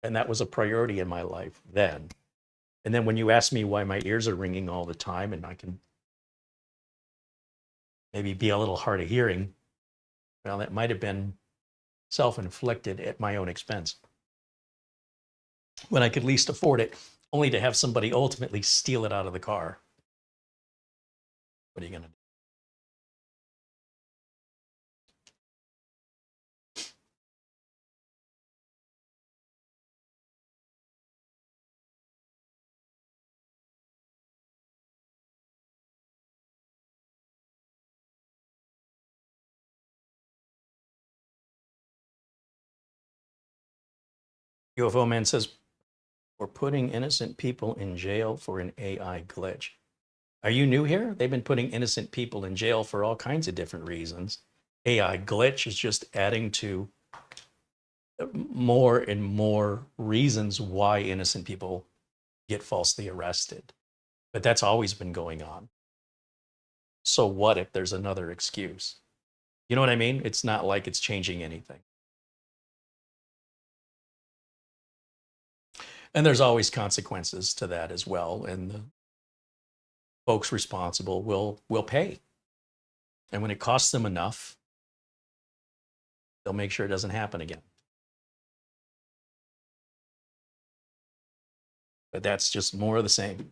And that was a priority in my life then. And then when you ask me why my ears are ringing all the time and I can maybe be a little hard of hearing, well, that might have been self-inflicted at my own expense. When I could least afford it, only to have somebody ultimately steal it out of the car. What are you going to do? UFO Man says, we're putting innocent people in jail for an AI glitch. Are you new here? They've been putting innocent people in jail for all kinds of different reasons. AI glitch is just adding to more and more reasons why innocent people get falsely arrested. But that's always been going on. So what if there's another excuse? You know what I mean? It's not like it's changing anything. And there's always consequences to that as well. And the folks responsible will pay. And when it costs them enough, they'll make sure it doesn't happen again. But that's just more of the same.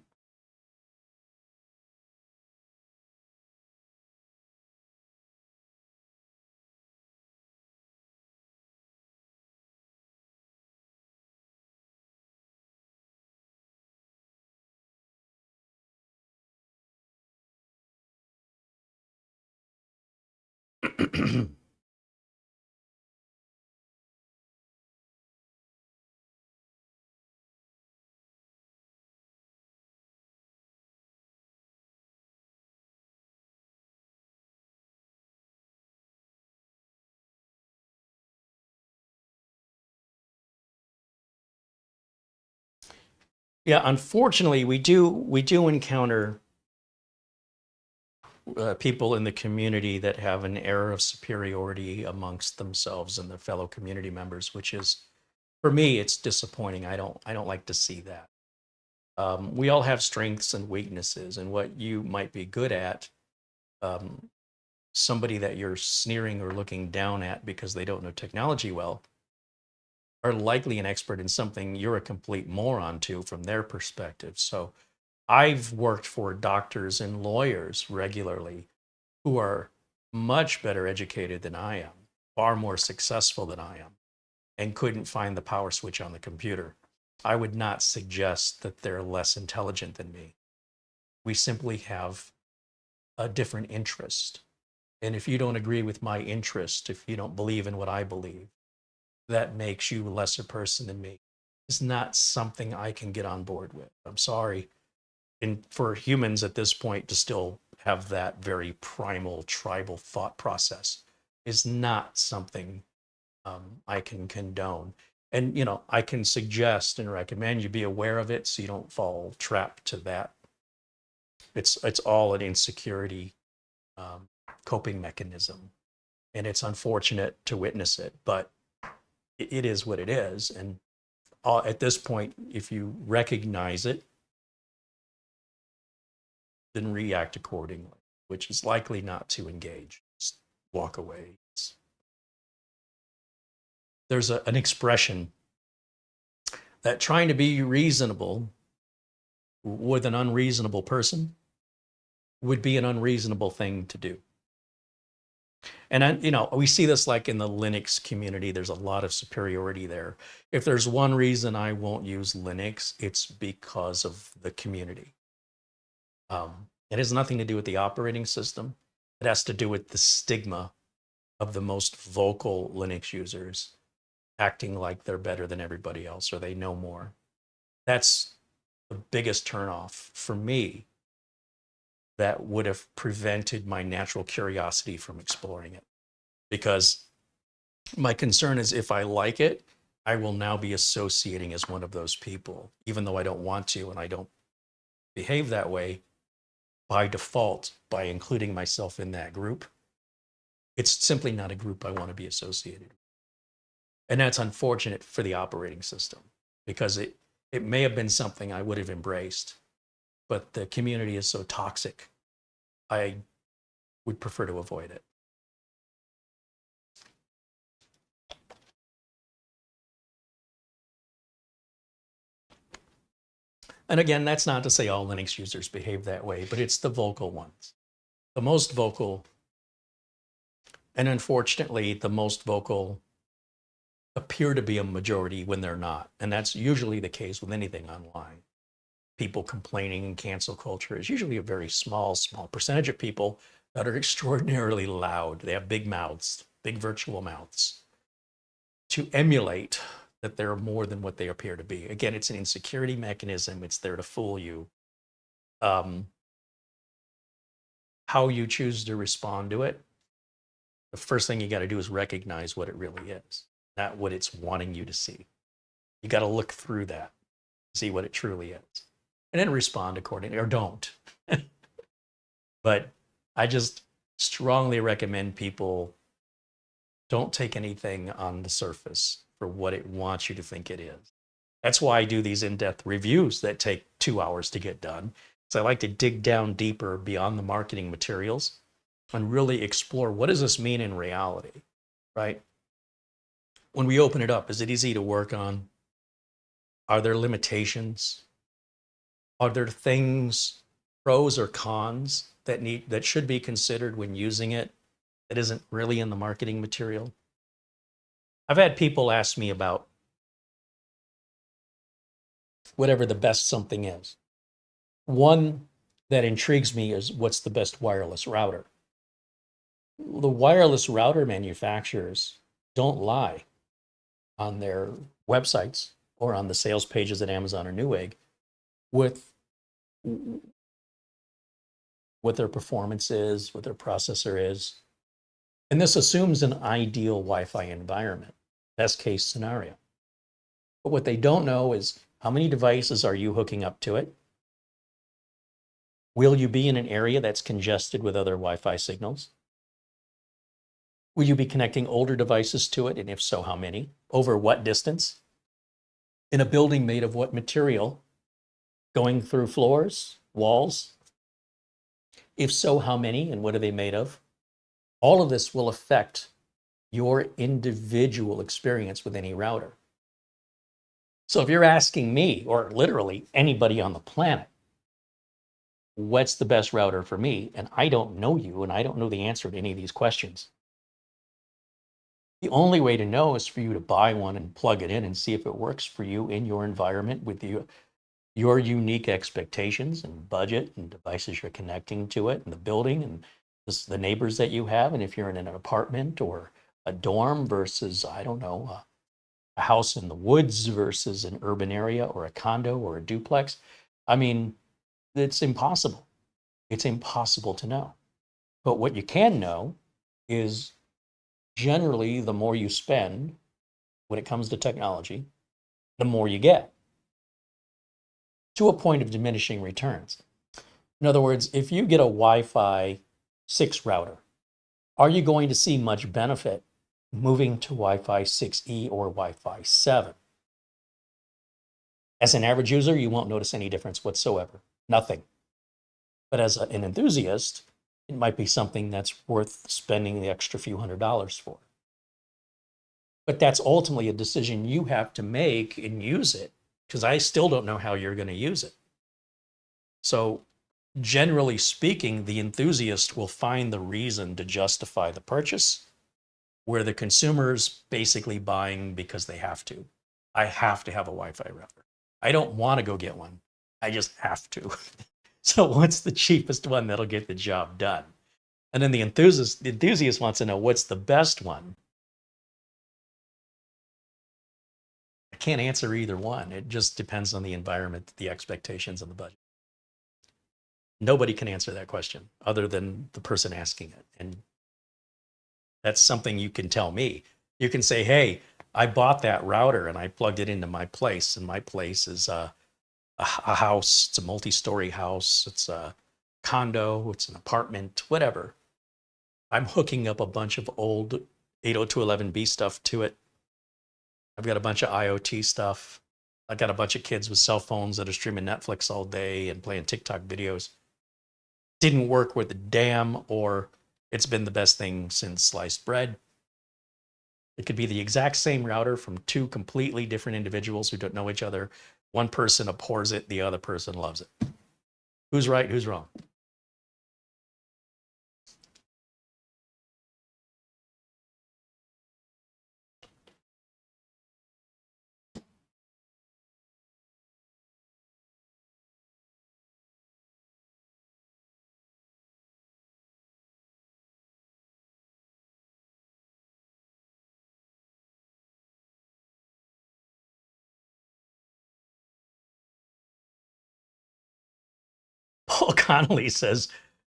Yeah, unfortunately, we do encounter people in the community that have an air of superiority amongst themselves and their fellow community members, which is, for me, it's disappointing. I don't like to see that. We all have strengths and weaknesses, and what you might be good at, um, somebody that you're sneering or looking down at because they don't know technology well, are likely an expert in something you're a complete moron to from their perspective. So I've worked for doctors and lawyers regularly who are much better educated than I am, far more successful than I am, and couldn't find the power switch on the computer. I would not suggest that they're less intelligent than me. We simply have a different interest. And if you don't agree with my interest, if you don't believe in what I believe, that makes you a lesser person than me. It's not something I can get on board with. I'm sorry. And for humans at this point to still have that very primal tribal thought process is not something I can condone. And I can suggest and recommend you be aware of it so you don't fall trapped to that. It's all an insecurity coping mechanism, and it's unfortunate to witness it, but it is what it is. And at this point, if you recognize it, then react accordingly, which is likely not to engage. Just walk away. There's an expression that trying to be reasonable with an unreasonable person would be an unreasonable thing to do. And we see this like in the Linux community. There's a lot of superiority there. If there's one reason I won't use Linux, it's because of the community. It has nothing to do with the operating system. It has to do with the stigma of the most vocal Linux users acting like they're better than everybody else or they know more. That's the biggest turnoff for me that would have prevented my natural curiosity from exploring it. Because my concern is if I like it, I will now be associating as one of those people, even though I don't want to and I don't behave that way by default by including myself in that group. It's simply not a group I want to be associated with. And that's unfortunate for the operating system because it may have been something I would have embraced, but the community is so toxic, I would prefer to avoid it. And again, that's not to say all Linux users behave that way, but it's the vocal ones. The most vocal, and unfortunately, the most vocal appear to be a majority when they're not. And that's usually the case with anything online. People complaining in cancel culture is usually a very small percentage of people that are extraordinarily loud. They have big mouths, big virtual mouths, to emulate that they're more than what they appear to be. Again, it's an insecurity mechanism. It's there to fool you. How you choose to respond to it, the first thing you got to do is recognize what it really is, not what it's wanting you to see. You got to look through that, see what it truly is, and then respond accordingly, or don't. But I just strongly recommend people don't take anything on the surface for what it wants you to think it is. That's why I do these in-depth reviews that take 2 hours to get done. So I like to dig down deeper beyond the marketing materials and really explore what does this mean in reality, right? When we open it up, is it easy to work on? Are there limitations? Are there things, pros or cons, that should be considered when using it that isn't really in the marketing material? I've had people ask me about whatever the best something is. One that intrigues me is what's the best wireless router? The wireless router manufacturers don't lie on their websites or on the sales pages at Amazon or Newegg with what their performance is, what their processor is. And this assumes an ideal Wi-Fi environment, best case scenario. But what they don't know is How many devices are you hooking up to it? Will you be in an area that's congested with other Wi-Fi signals? Will you be connecting older devices to it? And if so, how many? Over what distance? In a building made of what material? Going through floors, walls? If so, how many and what are they made of? All of this will affect your individual experience with any router. So if you're asking me, or literally anybody on the planet, what's the best router for me? And I don't know you, and I don't know the answer to any of these questions. The only way to know is for you to buy one and plug it in and see if it works for you in your environment with your unique expectations and budget and devices you're connecting to it and the building and the neighbors that you have. And if you're in an apartment or a dorm versus, I don't know, a house in the woods versus an urban area or a condo or a duplex. I mean, it's impossible. It's impossible to know. But what you can know is generally the more you spend when it comes to technology, the more you get, to a point of diminishing returns. In other words, if you get a Wi-Fi 6 router, are you going to see much benefit moving to Wi-Fi 6E or Wi-Fi 7? As an average user, you won't notice any difference whatsoever. Nothing. But as an enthusiast, it might be something that's worth spending the extra few $100s for. But that's ultimately a decision you have to make and use it, because I still don't know how you're going to use it. So generally speaking, the enthusiast will find the reason to justify the purchase, where the consumer's basically buying because they have to. I have to have a Wi-Fi router. I don't want to go get one. I just have to. So what's the cheapest one that'll get the job done? And then the enthusiast wants to know what's the best one. I can't answer either one. It just depends on the environment, the expectations, and the budget. Nobody can answer that question other than the person asking it. And that's something you can tell me. You can say, hey, I bought that router and I plugged it into my place, and my place is a house. It's a multi-story house. It's a condo. It's an apartment, whatever. I'm hooking up a bunch of old 802.11b stuff to it. I've got a bunch of IoT stuff. I've got a bunch of kids with cell phones that are streaming Netflix all day and playing TikTok videos. Didn't work with a damn, or it's been the best thing since sliced bread. It could be the exact same router from two completely different individuals who don't know each other. One person abhors it, the other person loves it. Who's right, who's wrong? Paul Connolly says,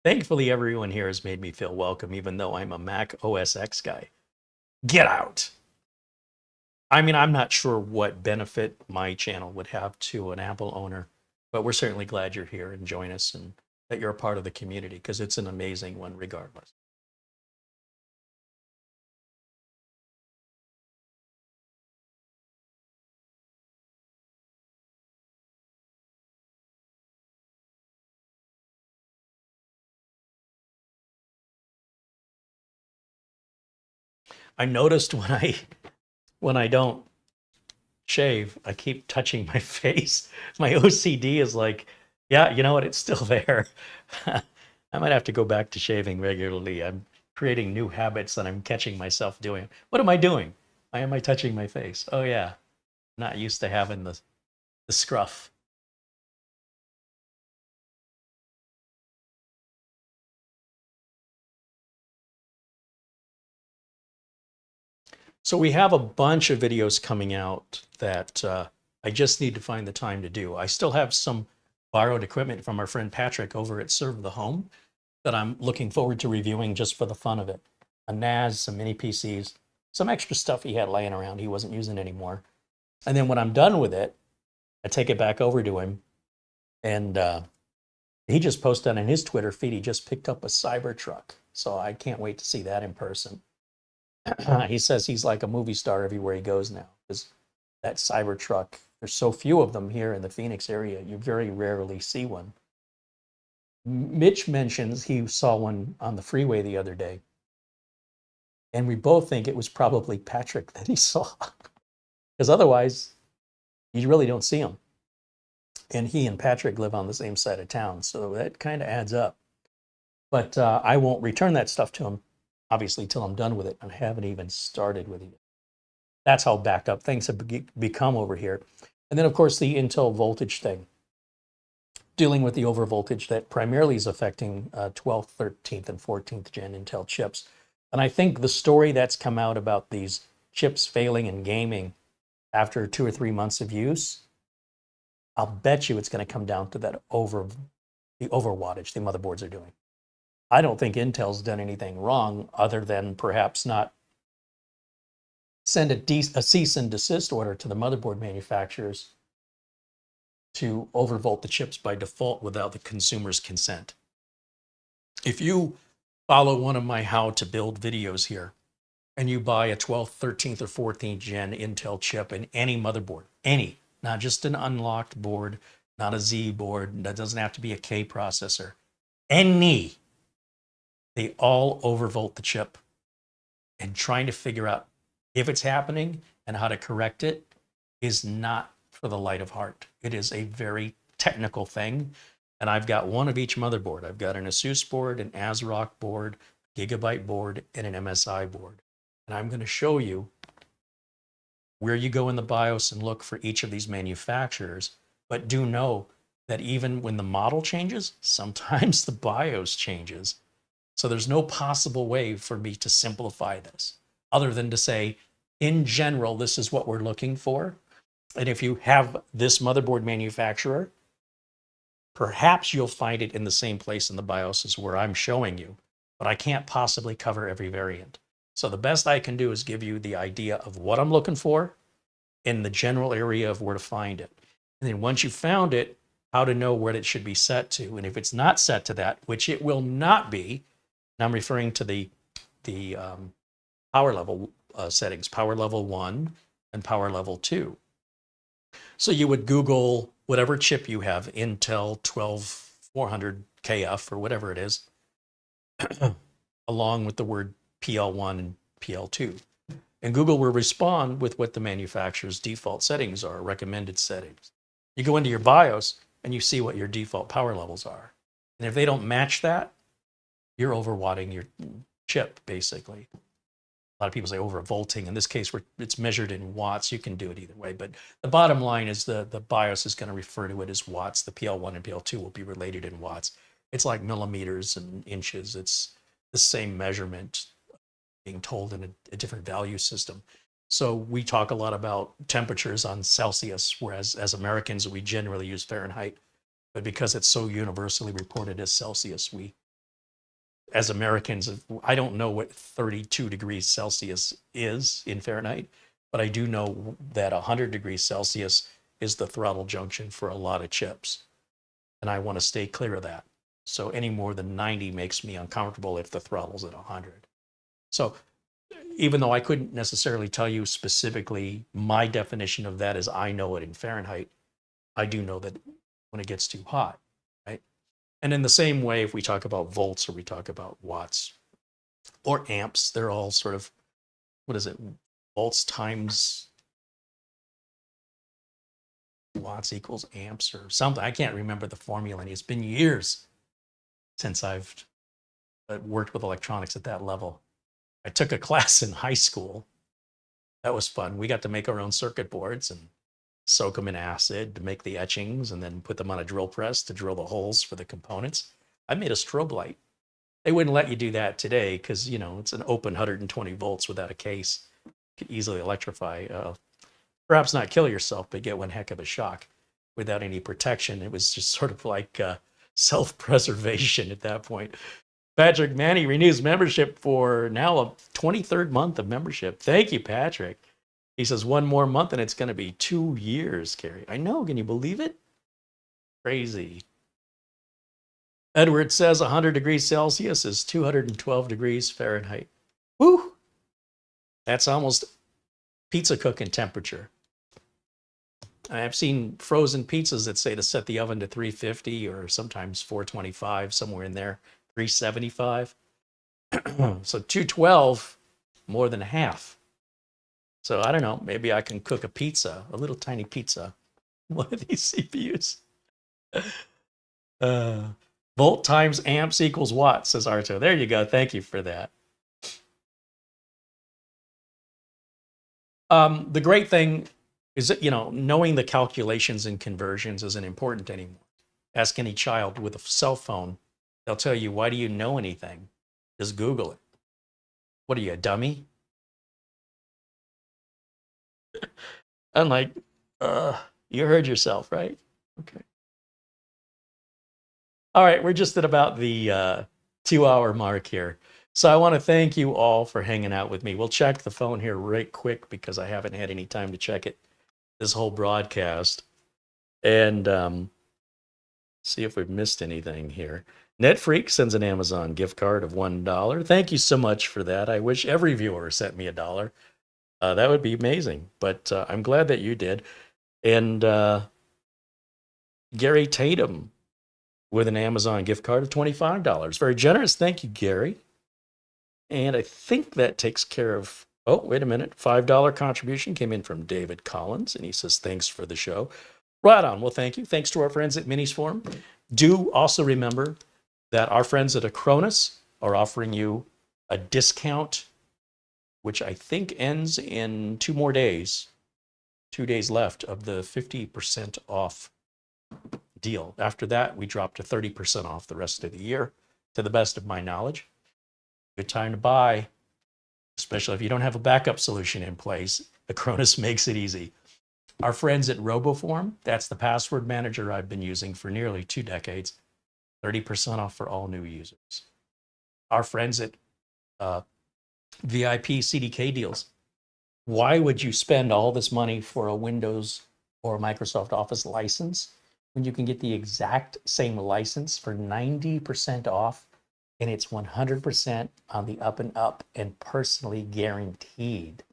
thankfully everyone here has made me feel welcome, even though I'm a Mac OS X guy. Get out. I mean, I'm not sure what benefit my channel would have to an Apple owner, but we're certainly glad you're here and join us and that you're a part of the community, because it's an amazing one regardless. I noticed when I don't shave, I keep touching my face. My OCD is like, yeah, you know what? It's still there. I might have to go back to shaving regularly. I'm creating new habits and I'm catching myself doing. What am I doing? Why am I touching my face? Oh yeah, not used to having the scruff. So we have a bunch of videos coming out that I just need to find the time to do. I still have some borrowed equipment from our friend Patrick over at Serve the Home that I'm looking forward to reviewing just for the fun of it. A NAS, some mini PCs, some extra stuff he had laying around he wasn't using anymore. And then when I'm done with it, I take it back over to him, and he just posted on his Twitter feed, he just picked up a Cybertruck. So I can't wait to see that in person. He says he's like a movie star everywhere he goes now, because that Cybertruck, there's so few of them here in the Phoenix area. You very rarely see one. Mitch mentions he saw one on the freeway the other day. And we both think it was probably Patrick that he saw, because otherwise you really don't see him. And he and Patrick live on the same side of town, so that kind of adds up. But I won't return that stuff to him, obviously, till I'm done with it. I haven't even started with it. That's how backed up things have become over here. And then, of course, the Intel voltage thing, dealing with the overvoltage that primarily is affecting 12th, 13th, and 14th gen Intel chips. And I think the story that's come out about these chips failing in gaming after 2 or 3 months of use, I'll bet you it's going to come down to that the overwattage the motherboards are doing. I don't think Intel's done anything wrong other than perhaps not send a cease and desist order to the motherboard manufacturers to overvolt the chips by default without the consumer's consent. If you follow one of my how to build videos here and you buy a 12th, 13th, or 14th gen Intel chip in any motherboard, any, not just an unlocked board, not a Z board, that doesn't have to be a K processor, any, they all overvolt the chip. And trying to figure out if it's happening and how to correct it is not for the light of heart. It is a very technical thing. And I've got one of each motherboard. I've got an Asus board, an ASRock board, Gigabit board, and an MSI board. And I'm going to show you where you go in the BIOS and look for each of these manufacturers. But do know that even when the model changes, sometimes the BIOS changes. So there's no possible way for me to simplify this other than to say, in general, this is what we're looking for. And if you have this motherboard manufacturer, perhaps you'll find it in the same place in the BIOS as where I'm showing you, but I can't possibly cover every variant. So the best I can do is give you the idea of what I'm looking for in the general area of where to find it. And then once you've found it, how to know where it should be set to. And if it's not set to that, which it will not be, and I'm referring to the power level settings, power level 1 and power level 2. So you would Google whatever chip you have, Intel 12400 KF or whatever it is, along with the word PL1 and PL2. And Google will respond with what the manufacturer's default settings are, recommended settings. You go into your BIOS and you see what your default power levels are. And if they don't match that, you're overwatting your chip, basically. A lot of people say overvolting. In this case, it's measured in watts. You can do it either way. But the bottom line is the BIOS is going to refer to it as watts. The PL1 and PL2 will be related in watts. It's like millimeters and inches. It's the same measurement being told in a different value system. So we talk a lot about temperatures on Celsius, whereas as Americans, we generally use Fahrenheit. But because it's so universally reported as Celsius, as Americans, I don't know what 32 degrees Celsius is in Fahrenheit, but I do know that 100 degrees Celsius is the throttle junction for a lot of chips. And I want to stay clear of that. So any more than 90 makes me uncomfortable if the throttle's at 100. So even though I couldn't necessarily tell you specifically my definition of that as I know it in Fahrenheit, I do know that when it gets too hot, right? And in the same way, if we talk about volts or we talk about watts or amps, they're all sort of, what is it? Volts times watts equals amps or something. I can't remember the formula. It's been years since I've worked with electronics at that level. I took a class in high school. That was fun. We got to make our own circuit boards and soak them in acid to make the etchings and then put them on a drill press to drill the holes for the components. I made a strobe light. They wouldn't let you do that today because, it's an open 120 volts without a case. You could easily electrify, perhaps not kill yourself, but get one heck of a shock without any protection. It was just sort of like self-preservation at that point. Patrick Manny renews membership for now a 23rd month of membership. Thank you, Patrick. He says, one more month and it's going to be 2 years, Carey. I know. Can you believe it? Crazy. Edward says 100 degrees Celsius is 212 degrees Fahrenheit. Woo! That's almost pizza cooking temperature. I've seen frozen pizzas that say to set the oven to 350 or sometimes 425, somewhere in there, 375. So 212, more than half. So I don't know, maybe I can cook a pizza, a little tiny pizza, one of these CPUs. Volt times amps equals watts, says Arto. There you go. Thank you for that. The great thing is that, knowing the calculations and conversions isn't important anymore. Ask any child with a cell phone. They'll tell you, why do you know anything? Just Google it. What are you, a dummy? I'm like, you heard yourself, right? Okay. All right, we're just at about the 2-hour mark here. So I want to thank you all for hanging out with me. We'll check the phone here right quick because I haven't had any time to check it this whole broadcast. And see if we've missed anything here. NetFreak sends an Amazon gift card of $1. Thank you so much for that. I wish every viewer sent me $1. That would be amazing. But I'm glad that you did. And Gary Tatum with an Amazon gift card of $25. Very generous. Thank you, Gary. And I think that takes care of, oh, wait a minute. $5 contribution came in from David Collins, and he says, thanks for the show. Right on. Well, thank you. Thanks to our friends at Minisforum. Do also remember that our friends at Acronis are offering you a discount, which I think ends in 2 more days, 2 days left of the 50% off deal. After that, we drop to 30% off the rest of the year, to the best of my knowledge. Good time to buy, especially if you don't have a backup solution in place. Acronis makes it easy. Our friends at RoboForm, that's the password manager I've been using for nearly 2 decades, 30% off for all new users. Our friends at VIP CDK deals. Why would you spend all this money for a Windows or Microsoft Office license when you can get the exact same license for 90% off, and it's 100% on the up and up and personally guaranteed?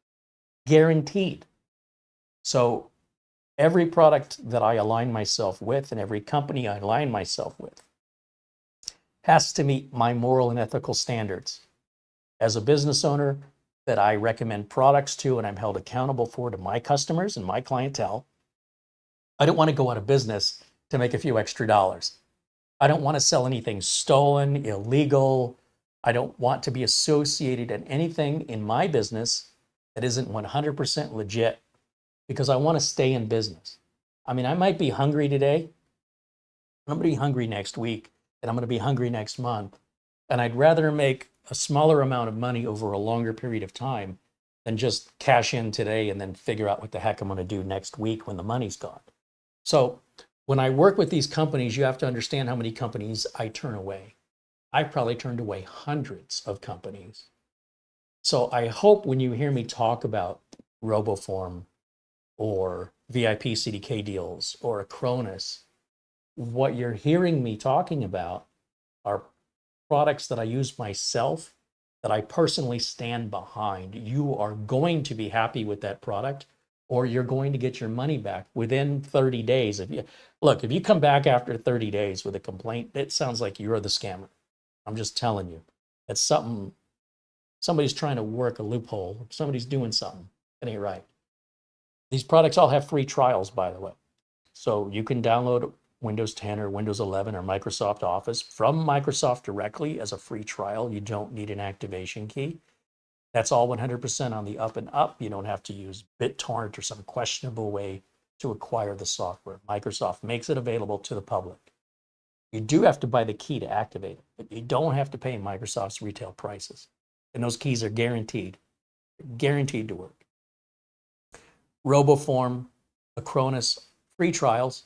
Guaranteed. So every product that I align myself with and every company I align myself with has to meet my moral and ethical standards. As a business owner that I recommend products to and I'm held accountable for to my customers and my clientele, I don't want to go out of business to make a few extra dollars. I don't want to sell anything stolen, illegal. I don't want to be associated in anything in my business that isn't 100% legit, because I want to stay in business. I mean, I might be hungry today. I'm going to be hungry next week, and I'm going to be hungry next month. And I'd rather make a smaller amount of money over a longer period of time than just cash in today and then figure out what the heck I'm going to do next week when the money's gone. So when I work with these companies, you have to understand how many companies I turn away. I've probably turned away hundreds of companies. So I hope when you hear me talk about RoboForm or VIP CDK deals or Acronis, what you're hearing me talking about are products that I use myself, that I personally stand behind. You are going to be happy with that product, or you're going to get your money back within 30 days. If you come back after 30 days with a complaint, it sounds like you're the scammer. I'm just telling you. It's somebody's trying to work a loophole. Somebody's doing something. That ain't right. These products all have free trials, by the way. So you can download Windows 10 or Windows 11 or Microsoft Office from Microsoft directly as a free trial. You don't need an activation key. That's all 100% on the up and up. You don't have to use BitTorrent or some questionable way to acquire the software. Microsoft makes it available to the public. You do have to buy the key to activate it, but you don't have to pay Microsoft's retail prices. And those keys are guaranteed to work. RoboForm, Acronis, free trials,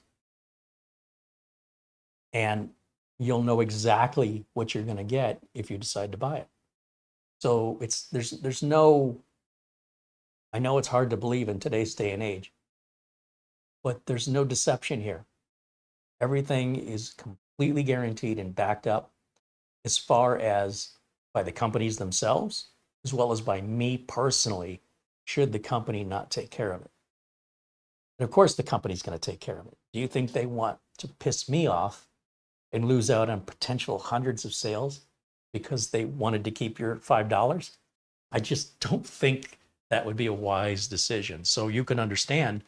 and you'll know exactly what you're going to get if you decide to buy it. So there's no I know it's hard to believe in today's day and age, but there's no deception here. Everything is completely guaranteed and backed up as far as by the companies themselves, as well as by me personally, should the company not take care of it. And of course, the company's going to take care of it. Do you think they want to piss me off and lose out on potential hundreds of sales because they wanted to keep your $5? I just don't think that would be a wise decision. So you can understand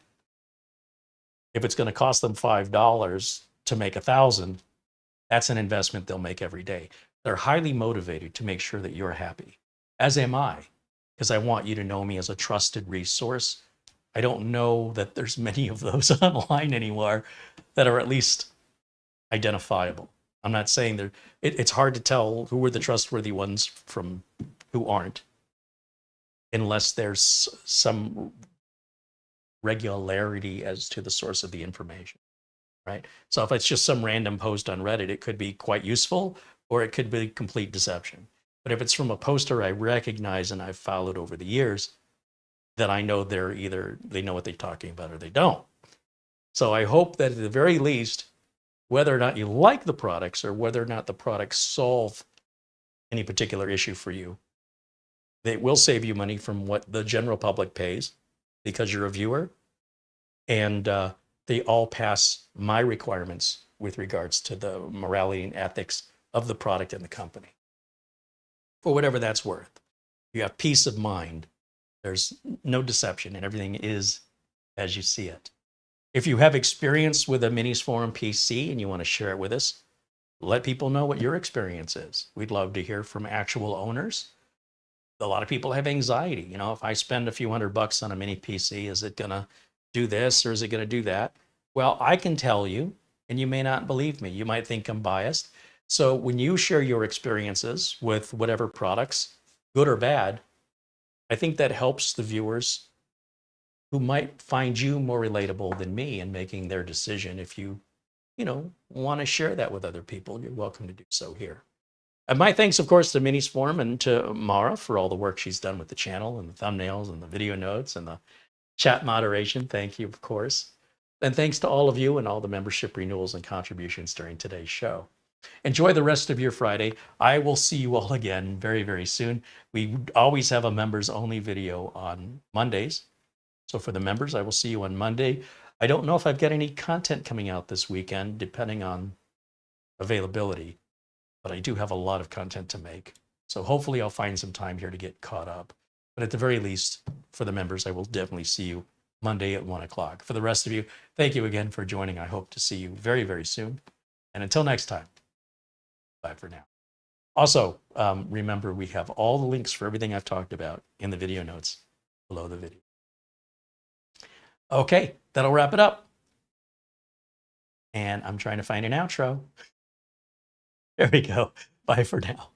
if it's going to cost them $5 to make 1,000, that's an investment they'll make every day. They're highly motivated to make sure that you're happy, as am I, because I want you to know me as a trusted resource. I don't know that there's many of those online anymore that are at least identifiable. I'm not saying it's hard to tell who are the trustworthy ones from who aren't, unless there's some regularity as to the source of the information, right? So if it's just some random post on Reddit, it could be quite useful, or it could be complete deception. But if it's from a poster I recognize and I've followed over the years, then I know they know what they're talking about or they don't. So I hope that at the very least, whether or not you like the products or whether or not the products solve any particular issue for you, they will save you money from what the general public pays because you're a viewer, and they all pass my requirements with regards to the morality and ethics of the product and the company. For whatever that's worth, you have peace of mind. There's no deception, and everything is as you see it. If you have experience with a Minisforum PC and you want to share it with us, let people know what your experience is. We'd love to hear from actual owners. A lot of people have anxiety. You know, if I spend a few $100 on a mini PC, is it going to do this or is it going to do that? Well, I can tell you, and you may not believe me. You might think I'm biased. So when you share your experiences with whatever products, good or bad, I think that helps the viewers who might find you more relatable than me in making their decision. If you want to share that with other people, you're welcome to do so here. And my thanks, of course, to Minisforum and to Mara for all the work she's done with the channel and the thumbnails and the video notes and the chat moderation. Thank you, of course. And thanks to all of you and all the membership renewals and contributions during today's show. Enjoy the rest of your Friday. I will see you all again very, very soon. We always have a members only video on Mondays. So for the members, I will see you on Monday. I don't know if I've got any content coming out this weekend, depending on availability, but I do have a lot of content to make. So hopefully I'll find some time here to get caught up. But at the very least, for the members, I will definitely see you Monday at 1 o'clock. For the rest of you, thank you again for joining. I hope to see you very, very soon. And until next time, bye for now. Also, remember, we have all the links for everything I've talked about in the video notes below the video. Okay, that'll wrap it up. And I'm trying to find an outro. There we go. Bye for now.